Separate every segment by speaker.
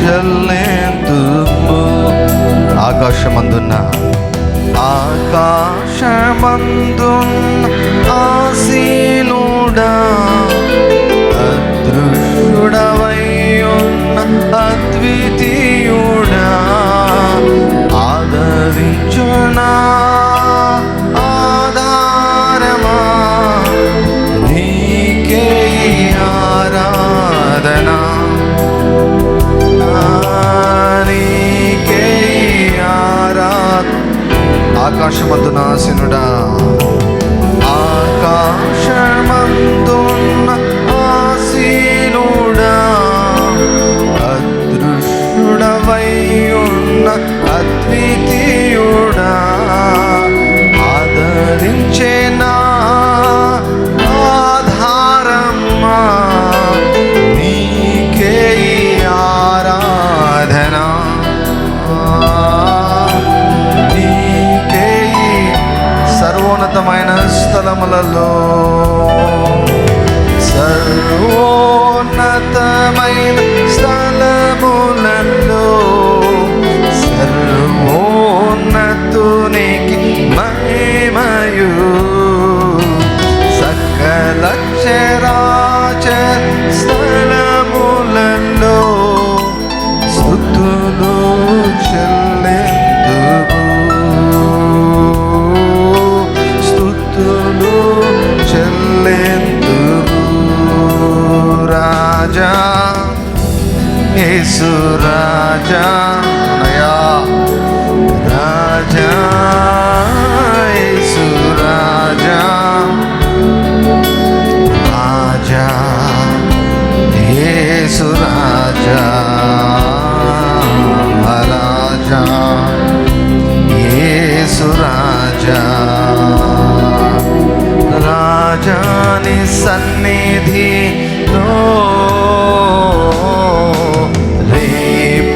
Speaker 1: చెల్లింతుము. ఆకాశమందున్న ఆసీనుడా, అదృశ్యుడవై ఉన్న అద్వితీయుడా, ఆదరించునా ఆధారమా, నీకే ఆరాధనా, నీకే ఆరాధన. ఆకాశమందున ఆసీనుడా, ఆకాశమందున్న ఆసీనుడా, అదృశ్యుడవై ఉన్న అద్వితీయుడా, ఆదరించేనా ఆధారమ్మా, నీకే ఆరాధన, నీకే సర్వోన్నతమైన స్థలములలో, సర్వోన్నతమైన స్థలములలో, సర్వోన్నతునికి మహిమయు, సకల చరాచర స్థలములలో స్తుతులు చెల్లింతుము, స్తుతులు చెల్లింతుము. రాజా యేసు రాజా, రాజా యేసు రాజా, రాజా యేసు రాజా, రాజా యేసు రాజా, రాజాని సన్నిధిలో రే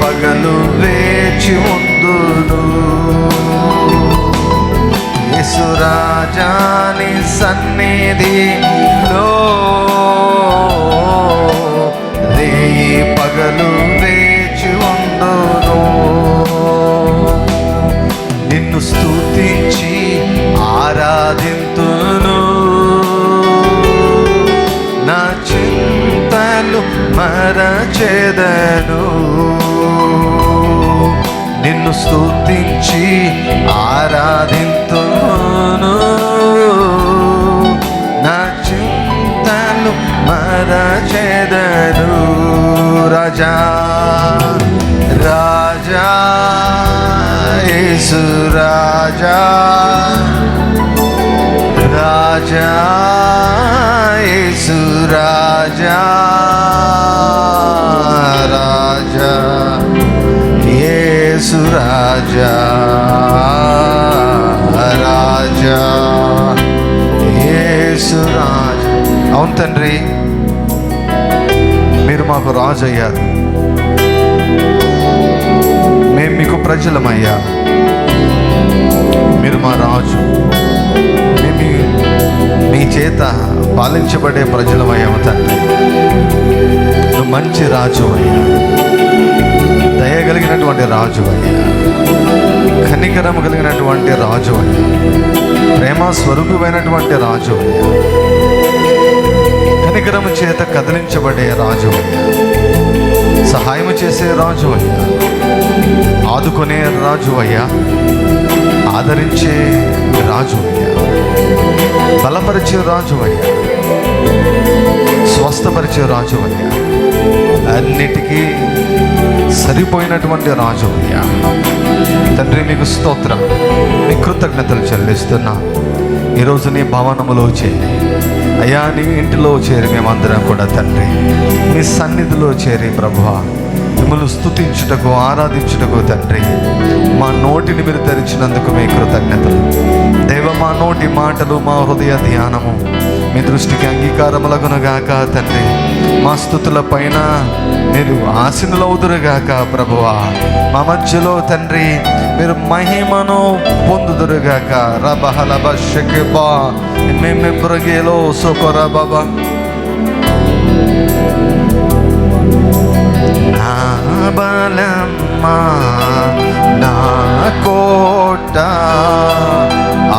Speaker 1: పగలు వేచి ఉందును, యేసు రాజాని సన్నిధిలో రే పగలు వేచి ఉందును. నిన్ను స్తుతించి ఆరాధింతును, నా చింతలు మరచెదను. నిన్ను స్తుతించి ఆరాధింతును, నా చింతలు మరచెదను. రాజా రాజా యేసు రాజా, రాజా యేసు రాజా, రాజా యేసు రాజా, రాజా యేసు రాజా. అవును తండ్రి, మీరు మాకు రాజు అయ్యారు, మేము మీకు ప్రజలమయ్యా. మీరు మా రాజు, మేము మీ చేత పాలించబడే ప్రజలమయ్యాము తండ్రి. నువ్వు మంచి రాజు అయ్యా, దయగలిగినటువంటి రాజు అయ్యా, కనికరం కలిగినటువంటి రాజు అయ్యా, ప్రేమ స్వరూపమైనటువంటి రాజు అయ్యా, కనికరము చేత కదిలించబడే రాజు అయ్యా, సహాయము చేసే రాజు అయ్యా, ఆదుకునే రాజు అయ్యా, ఆదరించే రాజు అయ్యా, బలపరిచే రాజు అయ్యా, స్వస్థపరిచే రాజు అయ్యా, అన్నిటికీ సరిపోయినటువంటి రాజు అయ్యా. తండ్రి మీకు స్తోత్రం, నీ కృతజ్ఞతలు చెల్లిస్తున్నా. ఈరోజు నీ భవనములో చేరి అయ్యా, నీ ఇంటిలో చేరి మేమందరం కూడా తండ్రి నీ సన్నిధిలో చేరి ప్రభువా మిమ్మల్ని స్తుతించుటకు ఆరాధించుటకు తండ్రి మా నోటిని మీరు తెరిచినందుకు మీ కృతజ్ఞతలు దేవ. మా నోటి మాటలు మా హృదయ ధ్యానము మీ దృష్టికి అంగీకారములగునుగాక తండ్రి. మా స్తుతుల పైన మీరు ఆశీనులవుదురుగాక ప్రభువా. మా మధ్యలో తండ్రి మీరు మహిమను పొందుదురుగాక. రబహలబ షకిబా మెమ్మెబ్రగేలో సోకొరా బాబా. నా బలమ్మా నా కోట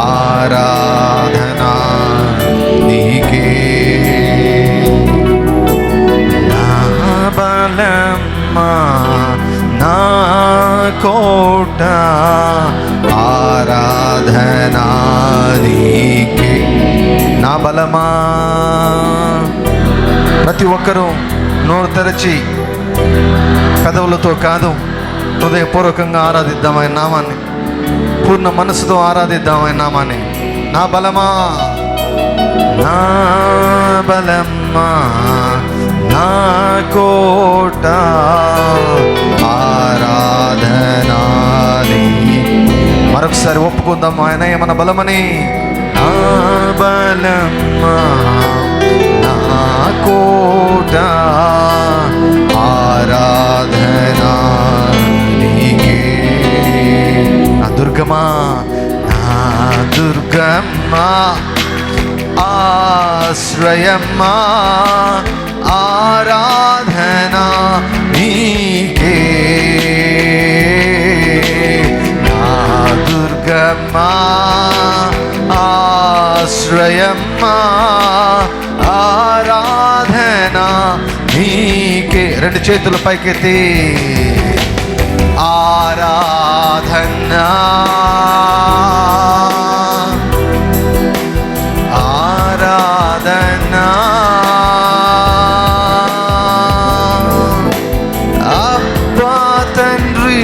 Speaker 1: ఆరాధనా నీకే. నా బలమ్మా నా కోట ఆరాధనా నీకే. నా బలమా. ప్రతి ఒక్కరూ నోరు తెరచి పెదవులతో కాదు, హృదయపూర్వకంగా ఆరాధిద్దాం ఆయన నామాన్ని, పూర్ణ మనసుతో ఆరాధిద్దాం ఆయన నామాన్ని. నా బలమా నా బలమ్మా నా కోట ఆరాధనా. మరొకసారి ఒప్పుకుందాం ఆయన మన బలమని. నా బలమ్మా నా కోట ఆరాధనా నీకే. నా దుర్గమా నా దుర్గమ్మా ఆశ్రయమ్మా ఆరాధనా నీకే. నా దుర్గమ్మా ఆశ్రయమ్మా ఆరాధనా నీకే. రెండు చేతుల పైకెత్తి ఆరాధనా ఆరాధనా అబ్బా తండ్రి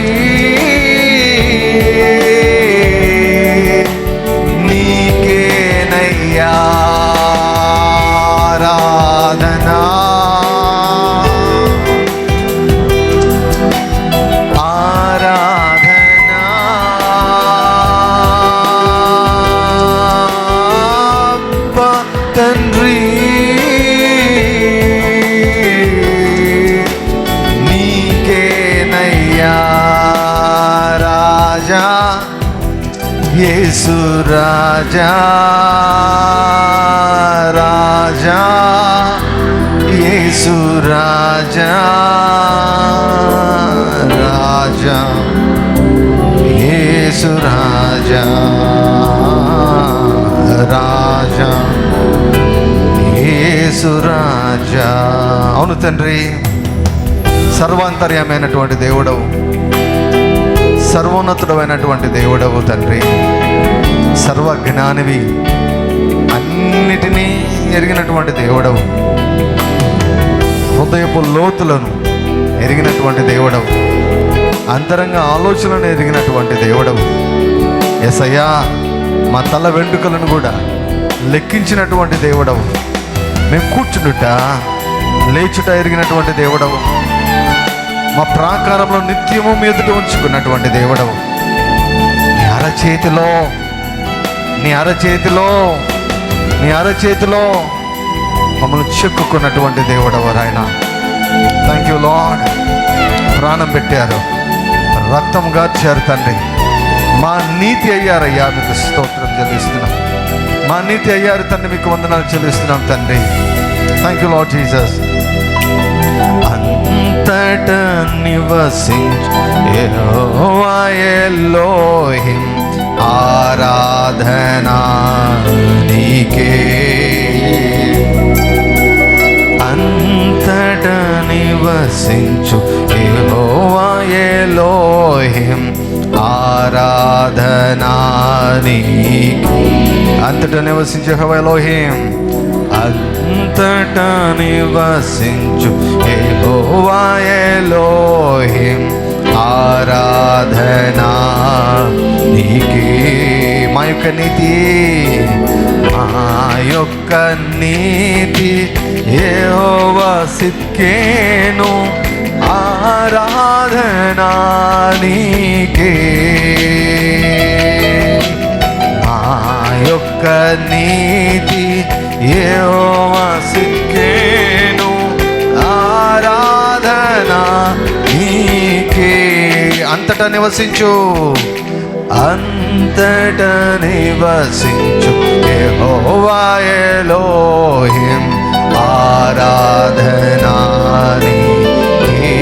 Speaker 1: నీకేనయ్యా ఆరాధనా ఆరాధనా అబ్బా తండ్రి నీకేనయ్యా రాజా యేసు రాజా రాజా యేసు రాజా రాజా యేసు రాజా రాజా యేసు రాజా. అవును తండ్రి, సర్వాంతర్యమైనటువంటి దేవుడవు, సర్వోన్నతుడమైనటువంటి దేవుడవు తండ్రి, సర్వజ్ఞానివి, అన్నిటినీ ఎరిగినటువంటి దేవుడవు, హృదయపు లోతులను ఎరిగినటువంటి దేవుడవు, అంతరంగ ఆలోచనలను ఎరిగినటువంటి దేవుడవు. యేసయ్యా, మా తల వెంట్రుకలను కూడా లెక్కించినటువంటి దేవుడవు, మేము కూర్చుండుట లేచుట ఎరిగినటువంటి దేవుడవు, మా ప్రాకారంలో నిత్యము మీదుట ఉంచుకున్నటువంటి దేవుడవు. నీ అరచేతిలో నీ అరచేతిలో నీ అరచేతిలో మమ్మల్ని చెక్కుకున్నటువంటి దేవుడవు రాయన. Thank you lord. ప్రాణం పెట్టారు, రక్తం గార్చారు తండ్రి, మా నీతి అయ్యారయ్యా, మీకు స్తోత్రం చెల్లిస్తున్నాం. మా నీతి అయ్యారు తండ్రి, మీకు వందనాలు చెల్లిస్తున్నాం తండ్రి. Thank you lord Jesus. అంతట నివసించు యెహోవా ఎలోహిం ఆరాధనా నీకే. అంతట నివసించు యెహోవా ఎలోహిం ఆరాధనా నీకే. అంతటా నివసించు యెహోవా ఎలోహిం, అంతటా నివసించు యెహోవా ఎలోహిం ఆరాధనా నీకే. మా యొక్క నీతి యెహోవా సిద్కేను ఆరాధనా నీకే. మా యొక్క నీతి యెహోవా సిద్కేను ఆరాధనా నీకే. అంతటా నివసించు, అంతటా నివసించు యెహోవా ఎలోహిం ఆరాధనా నీకే.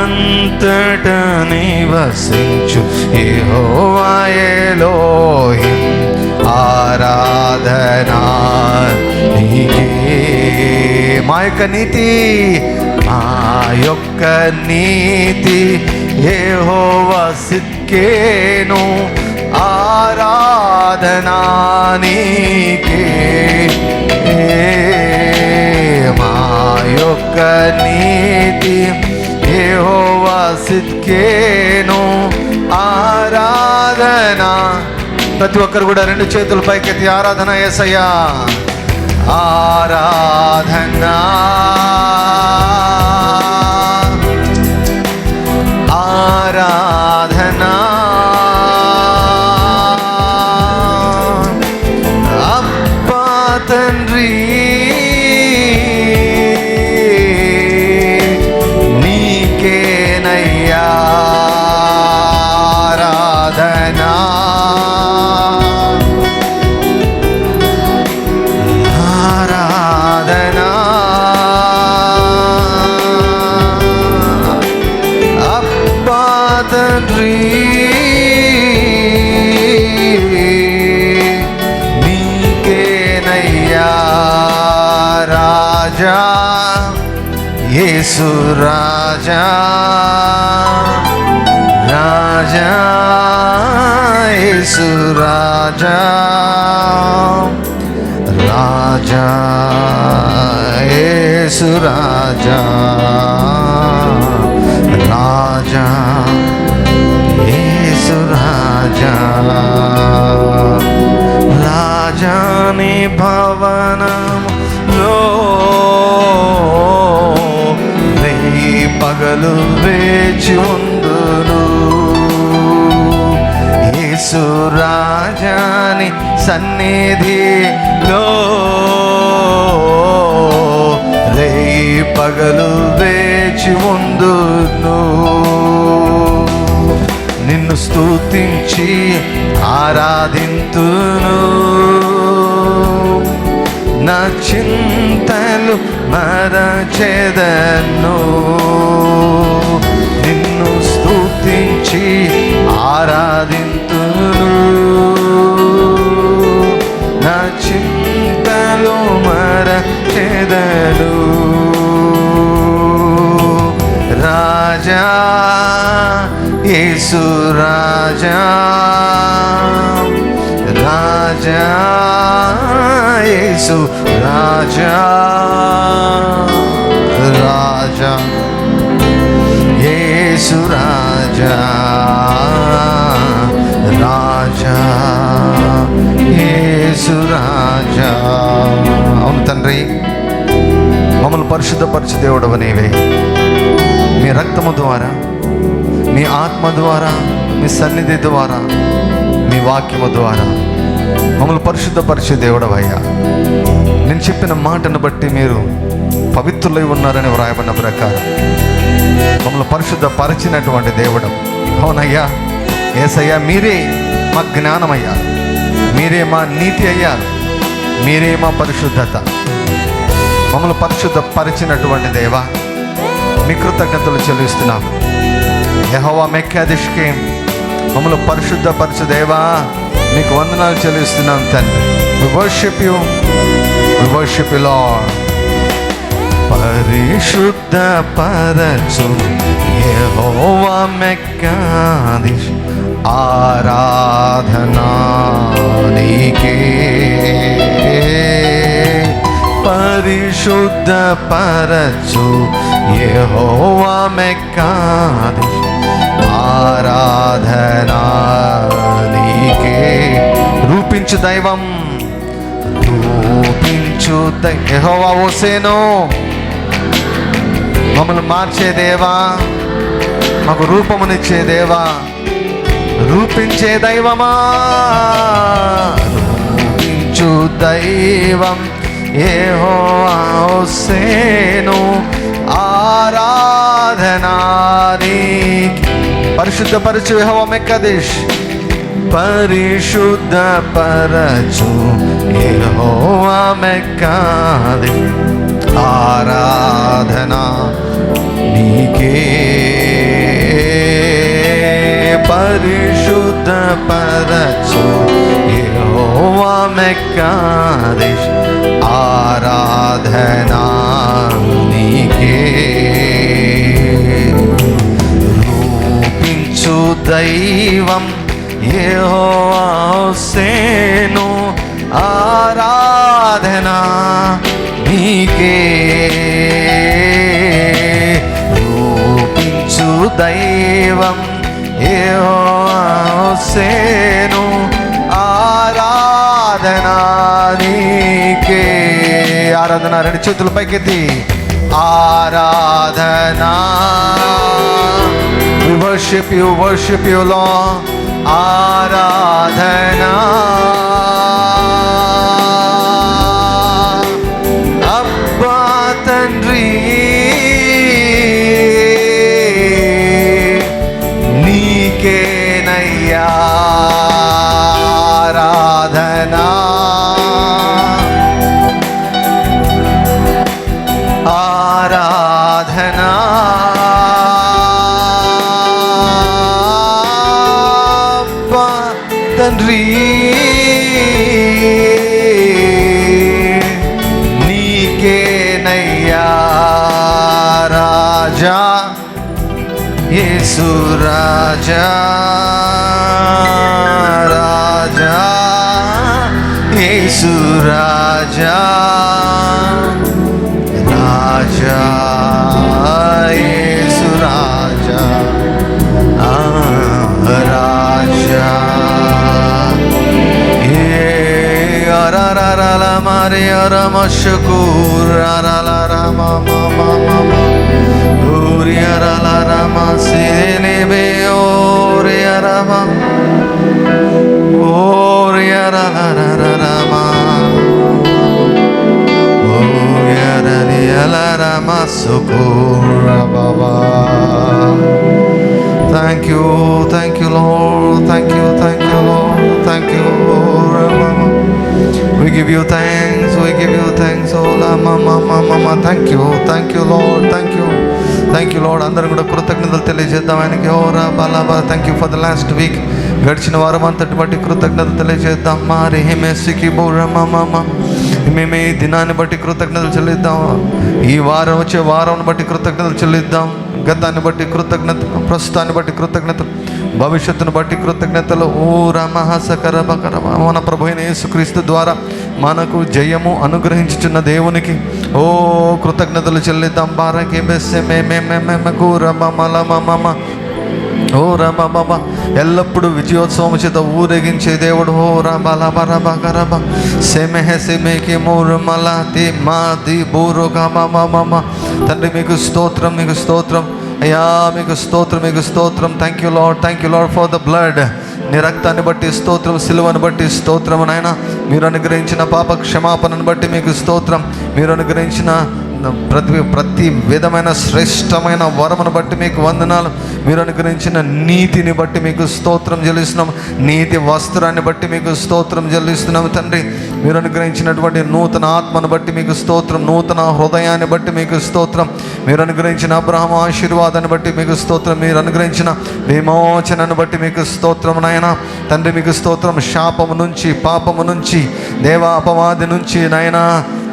Speaker 1: అంతట నివసించు యెహోవా ఎలోహిం ఆరాధనా నీకే. మా యొక్క నీతి యెహోవా సిద్కేను ఆరాధనా నీకే. మా యొక్క నీతి యెహోవా సిద్కేను ఆరాధనా. ప్రతి ఒక్కరు కూడా రెండు చేతులు పైకెత్తి ఆరాధన యేసయ్యా ఆరాధనా ఆరాధనా అబ్బా తండ్రి నీకేనయ్యా ఆరాధనా ఆరాధనా అబ్బా తండ్రి నీకేనయ్యా రాజా యేసు రాజా రాజా యేసు రాజా రాజా యేసు రాజా రాజా యేసు రాజా రాజాని భవనములో రేయి పగలు వేచి ఉందును. యేసు రాజాని సన్నిధిలో రేయి పగలు వేచి ఉందును. నిన్ను స్తుతించి ఆరాధింతును. నా చింతలు మరచెదను. నిన్ను స్తుతించి ఆరాధింతును. నా చింతలు మరచెదను. రాజా యేసు రాజా రాజా యేసు రాజా రాజా యేసు రాజా రాజా యేసు రాజా. అవును తండ్రి, మమ్మల్ని పరిశుద్ధపరచు దేవుడవు నీవే. మీ రక్తము ద్వారా, మీ ఆత్మ ద్వారా, మీ సన్నిధి ద్వారా, మీ వాక్యము ద్వారా మమ్మల్ని పరిశుద్ధపరిచే దేవుడవయ్యా. నేను చెప్పిన మాటను బట్టి మీరు పవిత్రులై ఉన్నారని వ్రాయబడిన ప్రకారం మమ్మల్ని పరిశుద్ధపరిచినటువంటి దేవుడు. అవునయ్యా యేసయ్యా, మీరే మా జ్ఞానమయ్యా, మీరే మా నీతి అయ్యారు, మీరే మా పరిశుద్ధత. మమ్మల్ని పరిశుద్ధపరిచినటువంటి దేవా మీ కృతజ్ఞతలు చెల్లిస్తున్నాము. యెహోవా మెక్కాదిష్కి మమ్మల్ని పరిశుద్ధపరచు దేవా మీకు వందనాలు చెల్లిస్తున్నాం తండ్రి. We worship you, Lord. పరిశుద్ధపరచు యెహోవా మెక్కాదిష్ ఆరాధనా నీకే. పరిశుద్ధపరచు యెహోవా మెక్కాదిష్ ఆరాధనా నీకే. రూపించు దైవం, రూపించు యెహోవా హోసేను. మమ్మల్ని మార్చే దేవా, మాకు రూపమునిచ్చే దేవా, రూపించే దైవమా, రూపించు దైవం యెహోవా హోసేను ఆరాధనా నీకే. పరిశుద్ధపరచు యెహోవా మెక్కాదిష్, పరిశుద్ధపరచు యెహోవా మెక్కాదిష్ ఆరాధనా నీకే. పరిశుద్ధ పరచు యెహోవా మెక్కాదేశ్ ఆరాధనా నీకే. రూపించు దైవం యెహోవా హోసేను ఆరాధనా నీకే. రూపించు దైవం యెహోవా హోసేను ఆరాధనా నీకే. ఆరాధన రెండు చేతులు పైకెత్తి ఆరాధనా. We worship you Lord. ఆరాధనా అబ్బా తండ్రి నీకేనయ్యా ఆరాధనా. ఆరాధనా తండ్రి నీకేనయ్యా రాజా యేసు రాజా. రాజా యేసు రాజా. రాజా యేసు రాజా. రాజా Mare arama shakur arala rama mama mama uri arala rama sene be ori arama arala rama ori arala rama shakur baba. Thank you Lord, thank you Lord, thank you Rama. We give you thanks, oh mama, thank you Lord, thank you Lord. అందరం కూడా కృతజ్ఞతలు తెలియజేద్దాం ఆయనకి. ఓరా బాలాబా, thank you for the last week. గడిచిన వారం అంతటి బట్టి కృతజ్ఞతలు తెలియజేద్దాం. మరి హిమేసికి బోరమ్మ మేము ఈ దినాన్ని బట్టి కృతజ్ఞతలు చెల్లిద్దాం. ఈ వారం వచ్చే వారం బట్టి కృతజ్ఞతలు చెల్లిద్దాం. గతాన్ని బట్టి కృతజ్ఞతలు, ప్రస్తుతాన్ని బట్టి కృతజ్ఞతలు, భవిష్యత్తును బట్టి కృతజ్ఞతలు. ఓ రమహసకర మన ప్రభు అయిన యేసుక్రీస్తు ద్వారా మనకు జయము అనుగ్రహించుచున్న దేవునికి ఓ కృతజ్ఞతలు చెల్లిద్దాం. బారకే బెస్సె మేమేమేమకు రమమలమమ ఓ రమమ. ఎల్లప్పుడూ విజయోత్సవం చేత ఊరేగించే దేవుడు. ఓ రబలబరబరబ సెమెహె సెమెకి మోరుమల తి మా ది బూరుగా మమ. తండ్రి మీకు స్తోత్రం, మీకు స్తోత్రం అయ్యా, మీకు స్తోత్రం, మీకు స్తోత్రం. Thank you lord for the blood. నీ రక్తాన్ని బట్టి స్తోత్రం, సిలువను బట్టి స్తోత్రం నాయన. మీరు అనుగ్రహించిన పాప క్షమాపణను బట్టి మీకు స్తోత్రం. మీరు అనుగ్రహించిన ప్రతి విధమైన శ్రేష్టమైన వరమును బట్టి మీకు వందనాలు. మీరు అనుగ్రహించిన నీతిని బట్టి మీకు స్తోత్రం చెల్లిస్తున్నాం. నీతి వస్త్రాన్ని బట్టి మీకు స్తోత్రం చెల్లిస్తున్నాము తండ్రి. మీరు అనుగ్రహించినటువంటి నూతన ఆత్మను బట్టి మీకు స్తోత్రం, నూతన హృదయాన్ని బట్టి మీకు స్తోత్రం. మీరు అనుగ్రహించిన అబ్రహాము ఆశీర్వాదాన్ని బట్టి మీకు స్తోత్రం. మీరు అనుగ్రహించిన విమోచనను బట్టి మీకు స్తోత్రం నాయన తండ్రి. మీకు స్తోత్రం. శాపము నుంచి, పాపము నుంచి, దేవ అపవాది నుంచి నాయన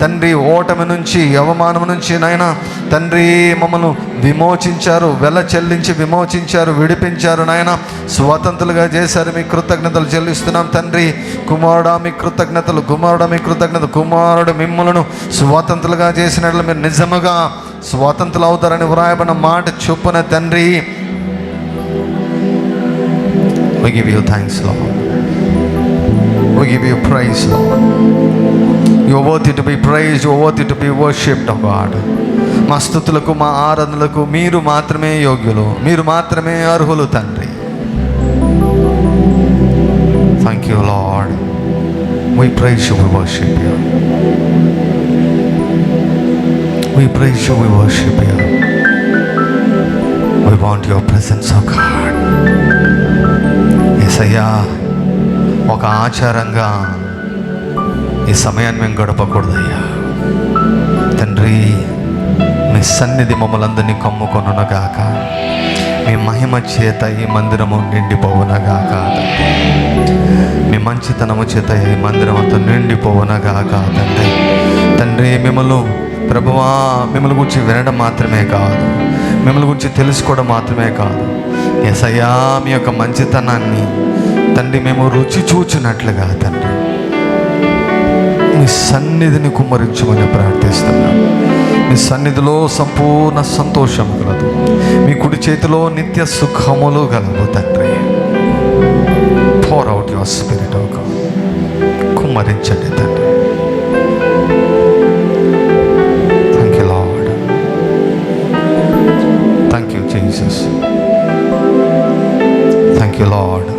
Speaker 1: తండ్రి, ఓటమి నుంచి, అవమానం నుంచి నాయన తండ్రి మమ్మల్ని విమోచించారు, వెల చెల్లించి విమోచించారు, విడిపించారు నాయన, స్వతంత్రులుగా చేశారు. మీ కృతజ్ఞతలు చెల్లిస్తున్నాం తండ్రి. కుమారుడా మీ కృతజ్ఞతలు, కుమారుడు మిమ్మలను స్వతంత్రులుగా చేసినట్లు మీరు నిజముగా స్వతంత్రులు అవుతారని వ్రాయబడిన మాట చొప్పున తండ్రి. We give you thanks Lord, we give you praise Lord. You are worthy to be praised, you are worthy to be worshipped, oh God. మా స్తుతులకు, మా ఆరాధనలకు మీరు మాత్రమే యోగ్యులు, మీరు మాత్రమే అర్హులు తండ్రి. Thank you Lord, we praise you, we worship you, we praise you, we worship you. We want your presence, oh God. యేసయ్యా, ఒక ఆచారంగా ఈ సమయాన్ని మేము గడపకూడదయ్యా తండ్రి. మీ సన్నిధి మమ్మల్ని అందరినీ కమ్ముకొనుగాక. మీ మహిమ చేత ఈ మందిరము నిండిపోవునగాక. మీ మంచితనము చేత ఈ మందిరం అంతా నిండిపోవునగాక తండ్రి. తండ్రి, మిమ్మల్ని ప్రభువా, మిమ్మల్ని గురించి వినడం మాత్రమే కాదు, మిమ్మల్ని గురించి తెలుసుకోవడం మాత్రమే కాదు, యేసయ్యా మీ యొక్క మంచితనాన్ని తండ్రి మేము రుచి చూచినట్లుగా తండ్రి మీ సన్నిధిని కుమ్మరించమని ప్రార్థిస్తున్నాం. మీ సన్నిధిలో సంపూర్ణ సంతోషం కలదు, మీ కుడి చేతిలో నిత్య సుఖములు కలవు తండ్రి. Pour out your spirit O God, కుమ్మరించండి తండ్రి. Thank you Lord, thank you Jesus, thank you Lord,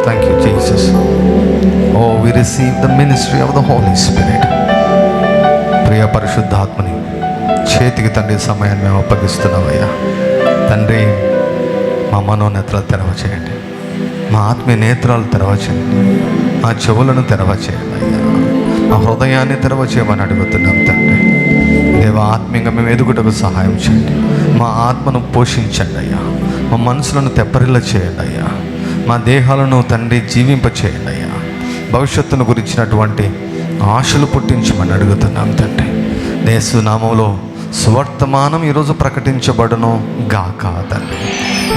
Speaker 1: thank you Jesus. Oh, we receive the ministry of the Holy Spirit. ప్రియ పరిశుద్ధాత్మని చేతికి తండ్రి సమయాన్ని మేము అప్పగిస్తున్నామయ్యా. తండ్రి, మా మనోనేత్రాలు తెరవచేయండి, మా ఆత్మీయ నేత్రాలు తెరవచేయండి, మా చెవులను తెరవచేయండి అయ్యా, మా హృదయాన్ని తెరవచేయమని అడుగుతున్నాం తండ్రి. దేవ, ఆత్మీయంగా మేము ఎదుగుటకు సహాయం చేయండి, మా ఆత్మను పోషించండి అయ్యా, మా మనసులను తెప్పరిల్ల చేయండి అయ్యా, మా దేహాలను తండ్రి జీవింపచేయండి అయ్యా, భవిష్యత్తును గురించినటువంటి ఆశలు పుట్టించమని అడుగుతున్నాం తండ్రి. యేసు నామములో సువర్తమానం ఈరోజు గాక తండ్రి.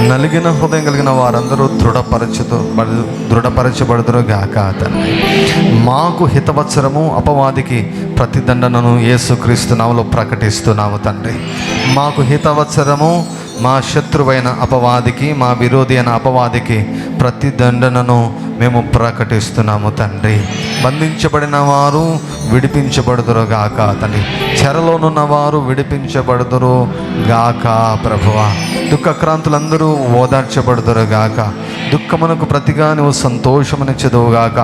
Speaker 1: నలిగిన హృదయం కలిగిన వారందరూ దృఢపరచబడుదురు గాక తండ్రి. మాకు హితవత్సరము, అపవాదికి ప్రతిదండనను యేసుక్రీస్తు నామములో ప్రకటిస్తున్నాము తండ్రి. మాకు హితవత్సరము, మా శత్రువైన అపవాదికి, మా విరోధి అయిన అపవాదికి ప్రతిదండనను మేము ప్రకటిస్తున్నాము తండ్రి. బంధించబడిన వారు విడిపించబడుదురు గాక తండ్రి. చెరలోనున్న వారు విడిపించబడుదురు గాక ప్రభువా. దుఃఖక్రాంతులందరూ ఓదార్చబడుదురు గాక. దుఃఖమునకు ప్రతిగా నువ్వు సంతోషమునిచ్చెదవుగాక.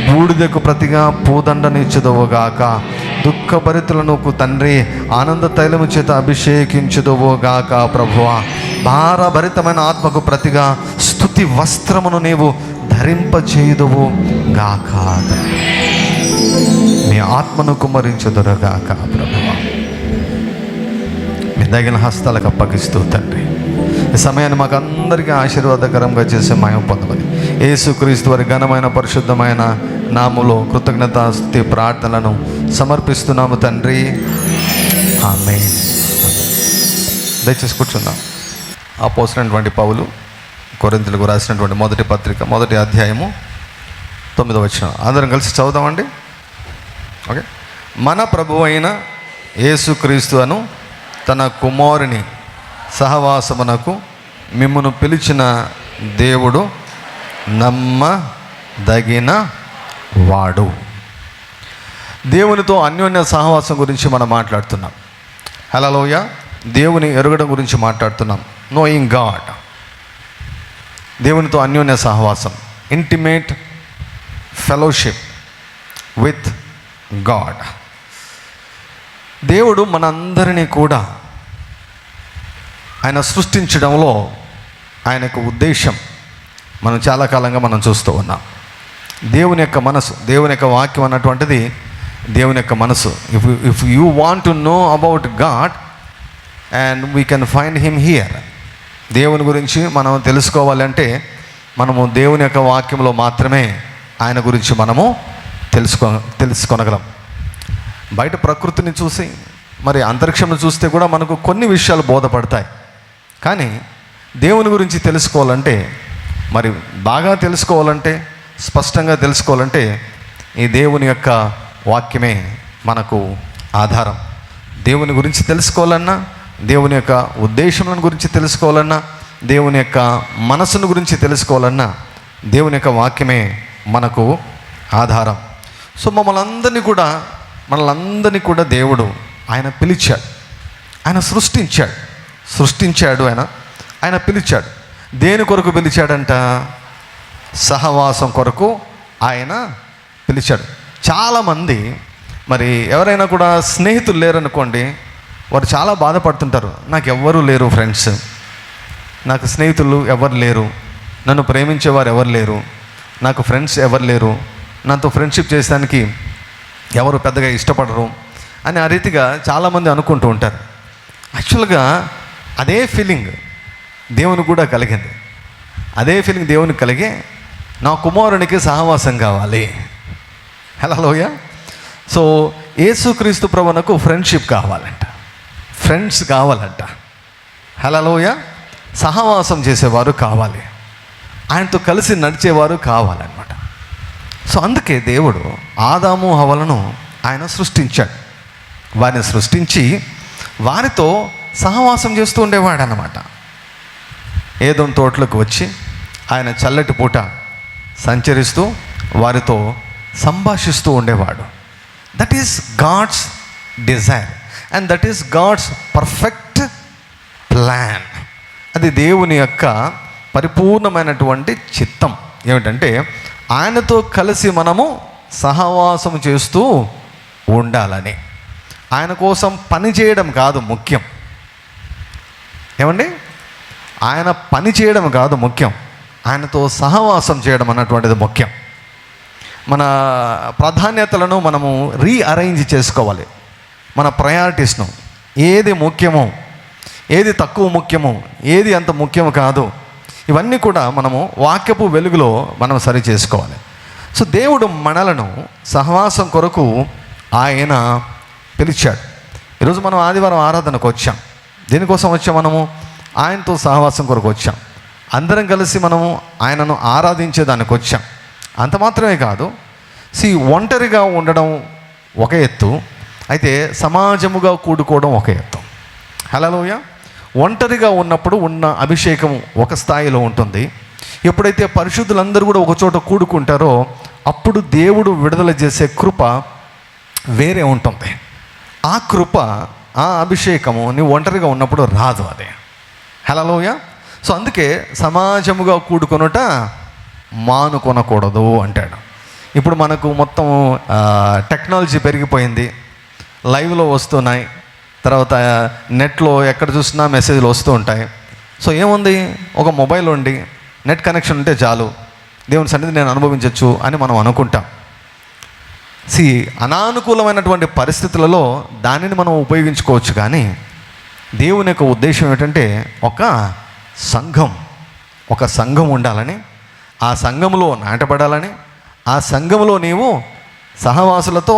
Speaker 1: బూడిదకు ప్రతిగా పూదండనిచ్చెదవుగాక. దుఃఖభరితులను తండ్రి ఆనంద తైలము చేత అభిషేకించుదువుగాక ప్రభువా. భారభరితమైన ఆత్మకు ప్రతిగా స్తుతి వస్త్రమును నీవు ధరింపచేయుదువు గాక. మీ ఆత్మను కుమ్మరించుదురుగాక ప్రభువా. మీ దగిన హస్తాలకు అప్పగిస్తూ తండ్రి ఈ సమయాన్ని మాకు అందరికీ ఆశీర్వాదకరంగా చేసే మహిమ పొందమని యేసుక్రీస్తు వారి ఘనమైన పరిశుద్ధమైన నామములో కృతజ్ఞతాస్తుతి ప్రార్థనలను సమర్పిస్తున్నాము తండ్రి. ఆమేన్. దయచేసి కూర్చుందాం. అపోస్తలుడైనటువంటి పౌలు కొరింథీయులకు రాసినటువంటి మొదటి పత్రిక 1వ అధ్యాయము 9వ వచనం అందరం కలిసి చదువుదామండి. ఓకే. మన ప్రభువు అయిన యేసుక్రీస్తు అను తన కుమారుని సహవాసమునకు మిమ్మును పిలిచిన దేవుడు నమ్మదగిన వాడు. దేవునితో అన్యోన్య సహవాసం గురించి మనం మాట్లాడుతున్నాం. హల్లెలూయా. దేవుని ఎరగడం గురించి మాట్లాడుతున్నాం. Knowing God. దేవునితో అన్యోన్య సహవాసం, ఇంటిమేట్ ఫెలోషిప్ విత్ గాడ్. దేవుడు మనందరినీ కూడా ఆయన సృష్టించడంలో ఆయనకు ఉద్దేశం మనం చాలా కాలంగా మనం చూస్తూ ఉన్నాం. దేవుని యొక్క మనసు, దేవుని యొక్క వాక్యం అన్నటువంటిది దేవుని యొక్క మనసు. If you want to know about God and we can find him here. దేవుని గురించి మనం తెలుసుకోవాలంటే మనము దేవుని యొక్క వాక్యంలో మాత్రమే ఆయన గురించి మనము తెలుసుకోనగలం. బయట ప్రకృతిని చూసి మరి అంతరిక్షంను చూస్తే కూడా మనకు కొన్ని విషయాలు బోధపడతాయి. కానీ దేవుని గురించి తెలుసుకోవాలంటే, మరి బాగా తెలుసుకోవాలంటే, స్పష్టంగా తెలుసుకోవాలంటే ఈ దేవుని యొక్క వాక్యమే మనకు ఆధారం. దేవుని గురించి తెలుసుకోవాలన్నా, దేవుని యొక్క ఉద్దేశములను గురించి తెలుసుకోవాలన్నా, దేవుని యొక్క మనసును గురించి తెలుసుకోవాలన్నా దేవుని యొక్క వాక్యమే మనకు ఆధారం. సో మనల్ని కూడా దేవుడు ఆయన పిలిచాడు, ఆయన సృష్టించాడు, ఆయన పిలిచాడు. దేని కొరకు పిలిచాడంట? సహవాసం కొరకు ఆయన పిలిచాడు. చాలామంది మరి ఎవరైనా కూడా స్నేహితులు లేరనుకోండి, వారు చాలా బాధపడుతుంటారు. నాకు ఎవ్వరూ లేరు ఫ్రెండ్స్, నాకు స్నేహితులు ఎవరు లేరు, నన్ను ప్రేమించేవారు ఎవరు లేరు, నాకు ఫ్రెండ్స్ ఎవరు లేరు, నాతో ఫ్రెండ్షిప్ చేసేదానికి ఎవరు పెద్దగా ఇష్టపడరు అని ఆ రీతిగా చాలామంది అనుకుంటూ ఉంటారు. యాక్చువల్గా అదే ఫీలింగ్, దేవునికి కూడా కలిగింది. అదే ఫీలింగ్ దేవునికి కలిగి నా కుమారునికి సహవాసం కావాలి. హల్లెలూయా. సో యేసుక్రీస్తు ప్రభువునకు ఫ్రెండ్షిప్ కావాలంట, ఫ్రెండ్స్ కావాలంట. హల్లెలూయా. సహవాసం చేసేవారు కావాలి, ఆయనతో కలిసి నడిచేవారు కావాలన్నమాట. సో అందుకే దేవుడు ఆదాము హవ్వలను ఆయన సృష్టించాడు. వారిని సృష్టించి వారితో సహవాసం చేస్తూ ఉండేవాడు అన్నమాట. ఏదోం తోటలోకి వచ్చి ఆయన చల్లటి పూట సంచరిస్తూ వారితో సంభాషిస్తూ ఉండేవాడు. That is God's desire and that is God's perfect plan. అది దేవుని యొక్క పరిపూర్ణమైనటువంటి చిత్తం. ఏమిటంటే ఆయనతో కలిసి మనము సహవాసం చేస్తూ ఉండాలని. ఆయన కోసం పని చేయడం కాదు ముఖ్యం. ఏమండి, ఆయన పని చేయడం కాదు ముఖ్యం, ఆయనతో సహవాసం చేయడం అన్నటువంటిది ముఖ్యం. మన ప్రాధాన్యతలను మనము రీఅరేంజ్ చేసుకోవాలి. మన ప్రయారిటీస్ను, ఏది ముఖ్యమో, ఏది తక్కువ ముఖ్యమో, ఏది అంత ముఖ్యం కాదు, ఇవన్నీ కూడా మనము వాక్యపు వెలుగులో మనం సరి చేసుకోవాలి. సో దేవుడు మనలను సహవాసం కొరకు ఆయన పిలిచాడు. ఈరోజు మనం ఆదివారం ఆరాధనకు వచ్చాం. దీనికోసం వచ్చాం, మనము ఆయనతో సహవాసం కొరకు వచ్చాం. అందరం కలిసి మనము ఆయనను ఆరాధించేదానికి వచ్చాం. అంత మాత్రమే కాదు, ఒంటరిగా ఉండడం ఒక ఎత్తు, అయితే సమాజముగా కూడుకోవడం ఒక ఎత్తు. హల్లెలూయా. ఒంటరిగా ఉన్నప్పుడు ఉన్న అభిషేకం ఒక స్థాయిలో ఉంటుంది. ఎప్పుడైతే పరిశుద్ధులందరూ కూడా ఒక చోట కూడుకుంటారో అప్పుడు దేవుడు విడుదల చేసే కృప వేరే ఉంటుంది. ఆ కృప, ఆ అభిషేకము నీవు ఒంటరిగా ఉన్నప్పుడు రాదు. అదే హల్లెలూయా. సో అందుకే సమాజముగా కూడుకొనుట మానుకొనకూడదు అంటాడు. ఇప్పుడు మనకు మొత్తం టెక్నాలజీ పెరిగిపోయింది, లైవ్లో వస్తున్నాయి, తర్వాత నెట్లో ఎక్కడ చూసినా మెసేజ్లు వస్తూ ఉంటాయి. సో ఏముంది, ఒక మొబైల్ ఉండి నెట్ కనెక్షన్ ఉంటే చాలు, దేవుని సన్నిధి నేను అనుభవించవచ్చు అని మనం అనుకుంటాం. అనానుకూలమైనటువంటి పరిస్థితులలో దానిని మనం ఉపయోగించుకోవచ్చు. కానీ దేవుని యొక్క ఉద్దేశం ఏంటంటే ఒక సంఘం ఉండాలని, ఆ సంఘంలో నాటబడాలని, ఆ సంఘంలో నీవు సహవాసులతో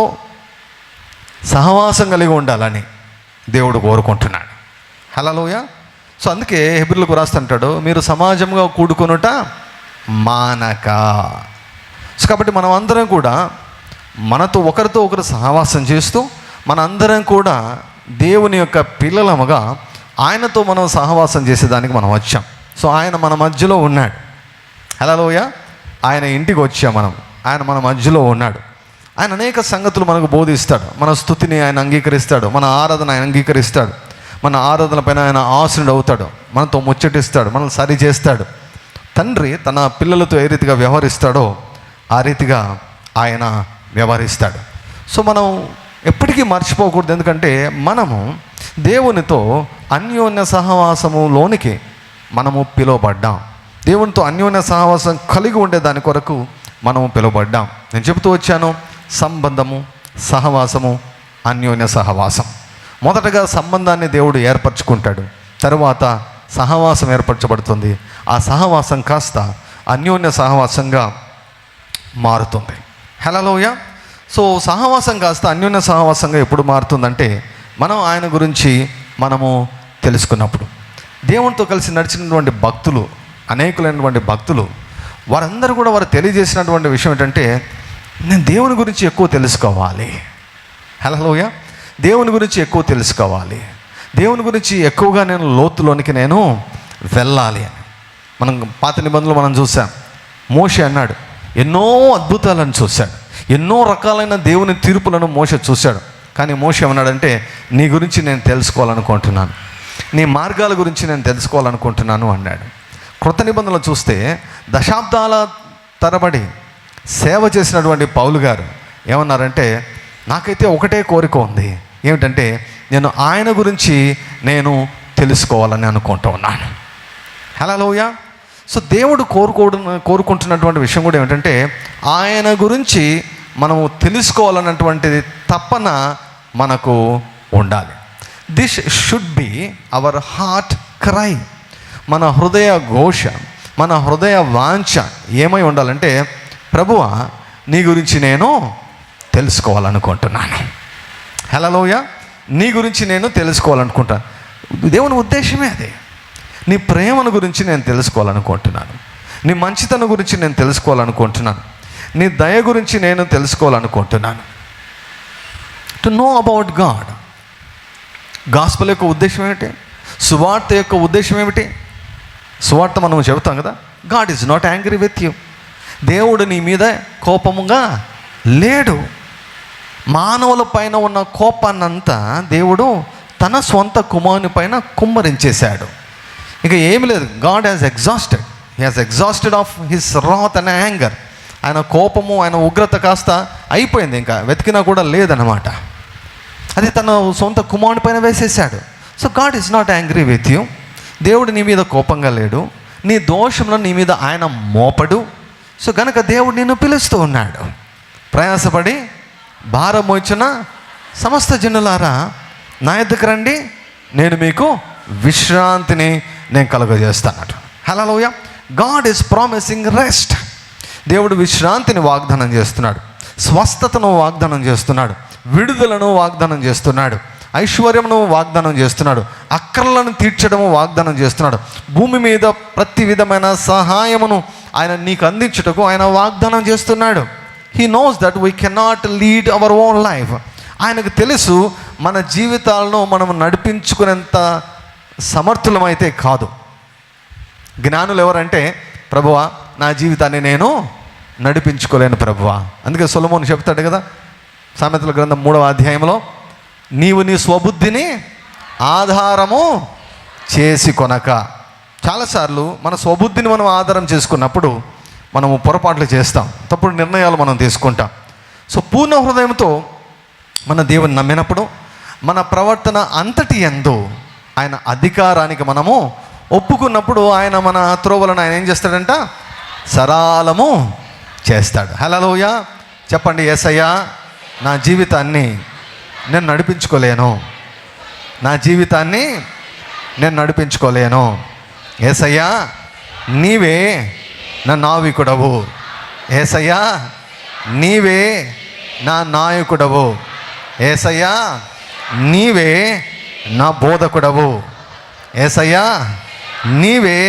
Speaker 1: సహవాసం కలిగి ఉండాలని దేవుడు కోరుకుంటున్నాడు. హల్లెలూయా. సో అందుకే హెబ్రీయులకు రాస్తుంటాడు, మీరు సమాజంగా కూడుకొనుట మానక. సో కాబట్టి మనం అందరం కూడా మనతో ఒకరితో ఒకరు సహవాసం చేస్తూ మనందరం కూడా దేవుని యొక్క పిల్లలముగా ఆయనతో మనం సహవాసం చేసేదానికి మనం వచ్చాం. సో ఆయన మన మధ్యలో ఉన్నాడు. హల్లెలూయా. ఆయన ఇంటికి వచ్చాం మనం, ఆయన మన మధ్యలో ఉన్నాడు. ఆయన అనేక సంగతులు మనకు బోధిస్తాడు. మన స్తుతిని ఆయన అంగీకరిస్తాడు, మన ఆరాధన ఆయన అంగీకరిస్తాడు, మన ఆరాధన పైన ఆయన ఆశీనుడు అవుతాడు, మనతో ముచ్చటిస్తాడు, మనల్ని సరి చేస్తాడు. తండ్రి తన పిల్లలతో ఏ రీతిగా వ్యవహరిస్తాడో ఆ రీతిగా ఆయన వ్యవహరిస్తాడు. సో మనం ఎప్పటికీ మర్చిపోకూడదు. ఎందుకంటే మనము దేవునితో అన్యోన్య సహవాసములోనికి మనము పిలువబడ్డాం. దేవునితో అన్యోన్య సహవాసం కలిగి ఉండే దాని కొరకు మనము పిలువబడ్డాం. నేను చెబుతూ వచ్చాను, సంబంధము, సహవాసము, అన్యోన్య సహవాసం. మొదటగా సంబంధాన్ని దేవుడు ఏర్పరచుకుంటాడు, తరువాత సహవాసం ఏర్పరచబడుతుంది. ఆ సహవాసం కాస్త అన్యోన్య సహవాసంగా మారుతుంది. హల్లెలూయా. సో సహవాసం కాస్త అన్యోన్య సహవాసంగా ఎప్పుడు మారుతుందంటే మనం ఆయన గురించి మనము తెలుసుకున్నప్పుడు. దేవునితో కలిసి నడిచినటువంటి భక్తులు, అనేకులైనటువంటి భక్తులు, వారందరూ కూడా వారు తెలియజేసినటువంటి విషయం ఏంటంటే, నేను దేవుని గురించి ఎక్కువ తెలుసుకోవాలి. హల్లెలూయా. దేవుని గురించి ఎక్కువ తెలుసుకోవాలి, దేవుని గురించి ఎక్కువగా నేను లోతులోనికి నేను వెళ్ళాలి అని. మనం పాత నిబంధనలు మనం చూసాం. మోషే అన్నాడు, ఎన్నో అద్భుతాలను చూశాడు, ఎన్నో రకాలైన దేవుని తీర్పులను మోషే చూశాడు. కానీ మోషే ఏమన్నాడంటే, నీ గురించి నేను తెలుసుకోవాలనుకుంటున్నాను, నీ మార్గాల గురించి నేను తెలుసుకోవాలనుకుంటున్నాను అన్నాడు. క్రొత్త నిబంధనలు చూస్తే దశాబ్దాల తరబడి సేవ చేసినటువంటి పౌలు గారు ఏమన్నారంటే, నాకైతే ఒకటే కోరిక ఉంది, ఏమిటంటే నేను ఆయన గురించి నేను తెలుసుకోవాలని అనుకుంటూ ఉన్నాను. హల్లెలూయా. సో దేవుడు కోరుకుంటున్నటువంటి విషయం కూడా ఏమిటంటే, ఆయన గురించి మనము తెలుసుకోవాలన్నటువంటిది తపన మనకు ఉండాలి. This should be our heart cry. మన హృదయ ఘోష, మన హృదయ వాంఛ ఏమై ఉండాలంటే, ప్రభువా నీ గురించి నేను తెలుసుకోవాలనుకుంటున్నాను. హల్లెలూయ. నీ గురించి నేను తెలుసుకోవాలనుకుంటాను. దేవుని ఉద్దేశమే అదే. నీ ప్రేమను గురించి నేను తెలుసుకోవాలనుకుంటున్నాను. నీ మంచితనం గురించి నేను తెలుసుకోవాలనుకుంటున్నాను. నీ దయ గురించి నేను తెలుసుకోవాలనుకుంటున్నాను. To know about God. Gospel యొక్క ఉద్దేశం ఏమిటి? సువార్త యొక్క ఉద్దేశం ఏమిటి? సువార్త మనం చెబుతాం కదా, God is not angry with you. దేవుడు నీ మీద కోపముగా లేడు. మానవుల పైన ఉన్న కోపాన్నంతా దేవుడు తన సొంత కుమారుని పైన కుమ్మరించేశాడు. ఇక ఏమి లేదు. God has exhausted. He has exhausted of his wrath and anger. ఆయన కోపము, ఆయన ఉగ్రత కాస్త అయిపోయింది, ఇంకా వెతికినా కూడా లేదన్నమాట. అది తన సొంత కుమారుని పైన వేసేసాడు. So God is not angry with you. దేవుడు నీ మీద కోపంగా లేడు. నీ దోషంలో నీ మీద ఆయన మోపడు. సో గనక దేవుడు నిన్ను పిలుస్తూ ఉన్నాడు. ప్రయాసపడి భారం మోచిన సమస్త జనులారా నా యొద్దకు రండి, నేను మీకు విశ్రాంతిని నేను కలుగజేస్తానట. Hallelujah. God is promising rest. దేవుడు విశ్రాంతిని వాగ్దానం చేస్తున్నాడు, స్వస్థతను వాగ్దానం చేస్తున్నాడు, విడుదలను వాగ్దానం చేస్తున్నాడు, ఐశ్వర్యమును వాగ్దానం చేస్తున్నాడు, అక్కర్లను తీర్చడము వాగ్దానం చేస్తున్నాడు. భూమి మీద ప్రతి విధమైన సహాయమును ఆయన నీకు అందించుటకు ఆయన వాగ్దానం చేస్తున్నాడు. He knows that we cannot lead our own life. ఆయనకు తెలుసు మన జీవితాలను మనం నడిపించుకునేంత సమర్థులమైతే కాదు. జ్ఞానులు ఎవరంటే, ప్రభువా నా జీవితాన్ని నేను నడిపించుకోలేను ప్రభువా. అందుకే సొలొమోను చెప్తాడు కదా, సామెతల గ్రంథం 3వ అధ్యాయంలో, నీవు నీ స్వబుద్ధిని ఆధారము చేసి కొనక. చాలాసార్లు మన స్వబుద్ధిని మనం ఆధారం చేసుకున్నప్పుడు మనము పొరపాట్లు చేస్తాం, తప్పుడు నిర్ణయాలు మనం తీసుకుంటాం. సో పూర్ణ హృదయంతో మన దేవుని నమ్మినప్పుడు మన ప్రవర్తన అంతటి యందు ఆయన అధికారానికి మనము ఒప్పుకున్నప్పుడు ఆయన మన త్రోవలను ఆయన ఏం చేస్తాడంట? సరళము చేస్తాడు. హల్లెలూయ. చెప్పండి, యేసయ్యా నా జీవితాన్ని నేను నడిపించుకోలేను, నా జీవితాన్ని నేను నడిపించుకోలేను. యేసయ్యా నీవే నా నావికుడవు, యేసయ్యా నీవే నా నాయకుడవు, యేసయ్యా నీవే నా బోధకుడవు, యేసయ్యా నీవే